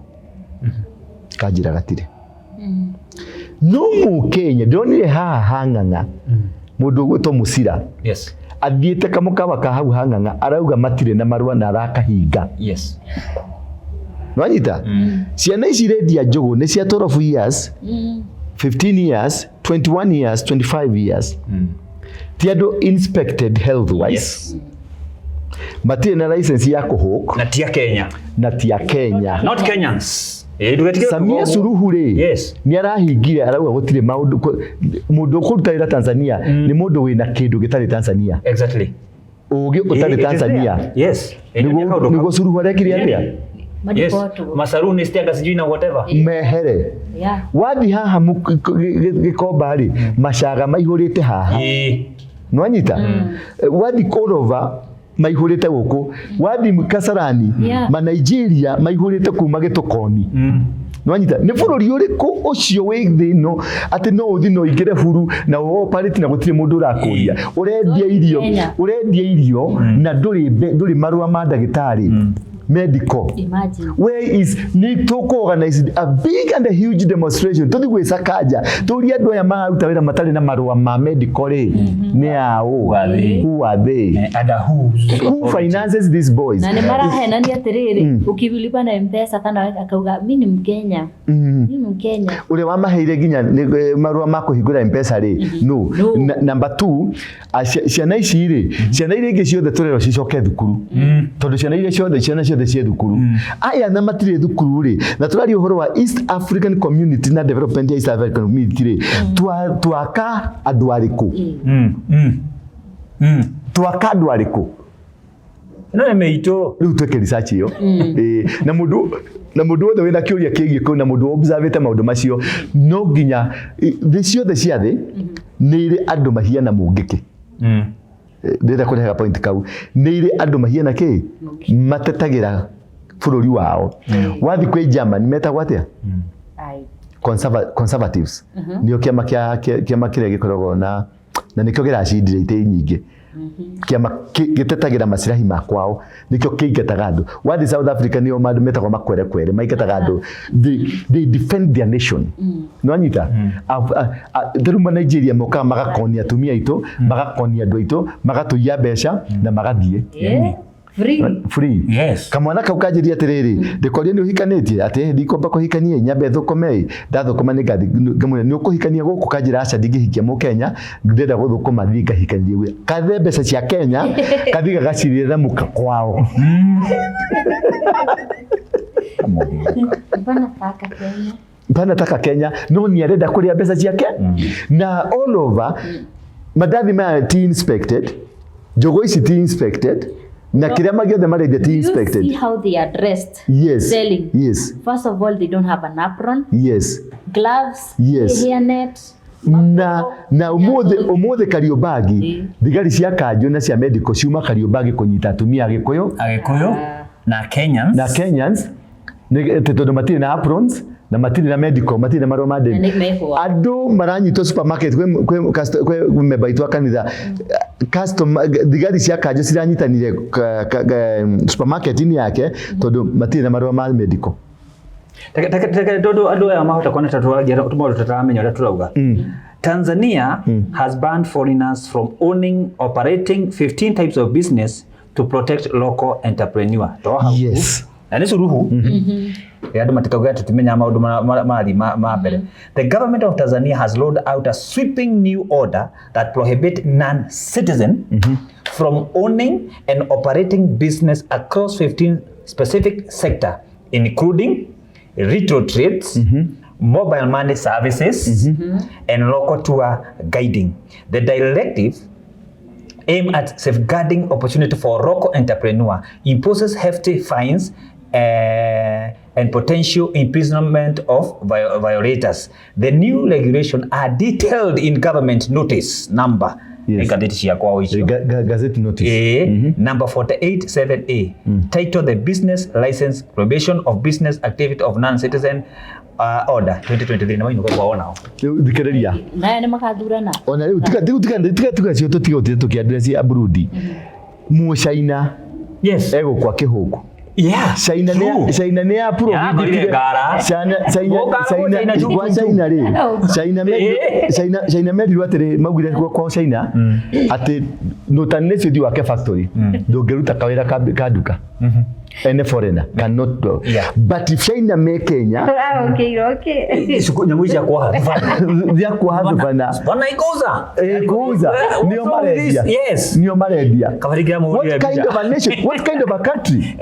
kajira gatire no mu Kenya ndonire haha hang'ang'a mundu gwitwo Musira athiete kamukaba ka hau hang'ang'a arauga matire na marua na arakahinga nwanyita ciana ici rendia njugu ni cia 12 years 15 years 21 years 25 years ti andu inspected health wise matire na license ya kuhuk na tia Kenya not Kenyans. Samia Suluhu ri ni arahingire arauga gutire mundu kuruta ira Tanzania ni mundu wina kindu gitari Tanzania ugi utari Tanzania nigo Suluhu arekire atia masaruni stiaga sijui na whatever mehere wathi haha gikomba ri macaga maihurite haha nwanyita wathi korova maihurite guku wathi Kasarani ma Nigeria maihurite kuma Gitokoni nwanyita ni bururi uriku ucio wi thino ati no uthi no ingire huru na operate na gutire mundu urakuria urendia irio na nduri marua ma ndagitari medical. Imagine. Where is need to organize a big and a huge demonstration to the Sakaja to the Adwaya Mauta Matali Marua ma medical ne who are they and who finances these boys na mara henani atiriri ukivilipa na M-pesa kana akauga mimi Mkenya mimi Mkenya ule wa maheire ginya marua mako higura M-pesa ri no number 2 ciana ici ri ciana ire ingi ciothe turero cicoke thukuru tondu ciana ire ciothe cie thukuru aya na matire thukuru ri na turari uhoro wa East African Community na Development East African Community ri twaka andu ariku twaka andu ariku no meito riu tweke research iyo na mundu wothe wina kiuria kigie ko na mundu observate maundu macio no nginya ciothe ciathe ni ire andu mahiana mungiki ndira kureha point kau ni ire andu mahiana ki matetagira bururi wao wathi kwi Germany metagwo atia conservatives nio kiama kire gikoragwo na nikio giracindire ite nyingi kiama gitetagira masirahi makwao nikio kiingataga andu wathi South Africa nio mandu metagwo makwere maingataga andu they defend their nation nwanyita ndiruma Nigeria moka magakonia atumia itu magakonia andu itu magatuia mbeca na magathie free yes kamwana kaukajiria atiriri ndikoria ni uhikanitie ati ndikomba kuhikania nyambe thukome ndathukoma ni ngathi ngamune ni ukuhikania guku kanjira aca ndingihikia mu Kenya ndenda guthukoma thi ngahikanie we kathe mbeca cia Kenya kathiga gacirira muka kwao Bana taka Kenya no ni arenda kuria mbeca ciake na all over madathi ma inspected jogo ici inspected na kile magiothe mari the inspected. You see how they are dressed? Yes. Selling. Yes. First of all, they don't have an apron. Yes. Gloves. Yes. Hairnet. Na umothe Kariobagi thigari cia kanjo na cia medical ciuma Kariobagi kunyita atumia agikuyu na Kenyans ni tondu matire na aprons na matire na medical matire na maroma de andu maranyitwo supermarket kwe mebaitwa kanitha custom thigari cia kanjo ciranyitanire supermarket ni yake tondu matire na maroma medical dodo andu aya mahota kuona tatuagira tumodo tataramenya ura turauga Tanzania has banned foreigners from owning operating 15 types of business to protect local entrepreneur. Yes. And suruhu andu matikauga tutimenya maundu ma mbere. The government of Tanzania has rolled out a sweeping new order that prohibit non-citizen from owning and operating business across 15 specific sector including retail trades, mobile money services, and local tour guiding. The directive aimed at safeguarding opportunity for local entrepreneur, imposes hefty fines and potential imprisonment of violators. The new regulation are detailed in government notice number. Yes. Gazette notice. Number 487A, titled The Business License Prohibition of Business Activity of Non-Citizen Order 2023. Na wino kwa ona. Dikereria. Na ne makathurana. Ona riu tika cio tutigotire tukiadresi aburudi. Mu China. Yes. Ego kwa kihuku. Yeah. China ne approve. China meri watere magwire kwa China ati notanesi di wake factory ndogeruta kawira kaduka any foreigner cannot do. Yeah. But if China make Kenya okay siku nyamuja kwa dia kwa bana bana ikoza nio maredia. Yes, nio maredia kavarikia mu what kind of a nation, what kind of a country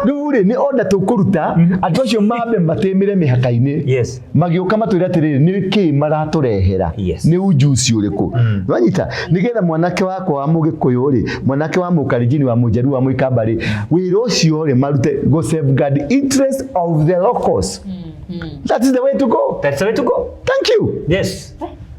ndure ni order to kuruta andu acio mabe matemire mihaka-ini. Yes. Magioka matwira atiriri ni ki maraturehera. Yes. Ni ujuci uriku wanyita nigetha mwanake wakwa wa mugikuyu ri mwanake wa mukarijini wa mujeru wa muikamba ri wira ucio ri marute go safeguard interest of the locals. That is the way to go. That's the way to go. Thank you. Yes.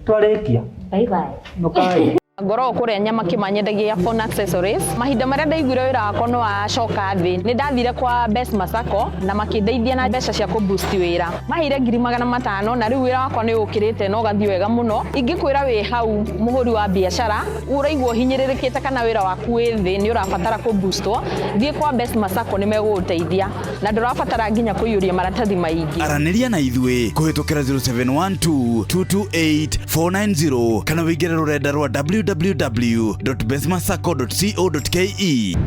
Twarekia. Bye bye. Nokai. ngoro kuria nyama kimanyendagia phone accessories mahinda maria ndaiguire wira wakwa no acoka thi ni ndathire kwa M-pesa Sacco na makindeithia na mbeca cia ku boost wira mahire 500,000 na riu wira wakwa ni ukirite no gathi wega muno ingikwira wi hau muhuri wa biashara uraigwo hinyiririkite kana wira waku wi thi ni urabatara ku boostwo thie kwa M-pesa Sacco ni meguteithia na ndurabatara nginya kuiyuria maratathi maingi araniria na ithwe kuhitukira 0712228490 kana wigire rurenda rwa www.besmasacco.co.ke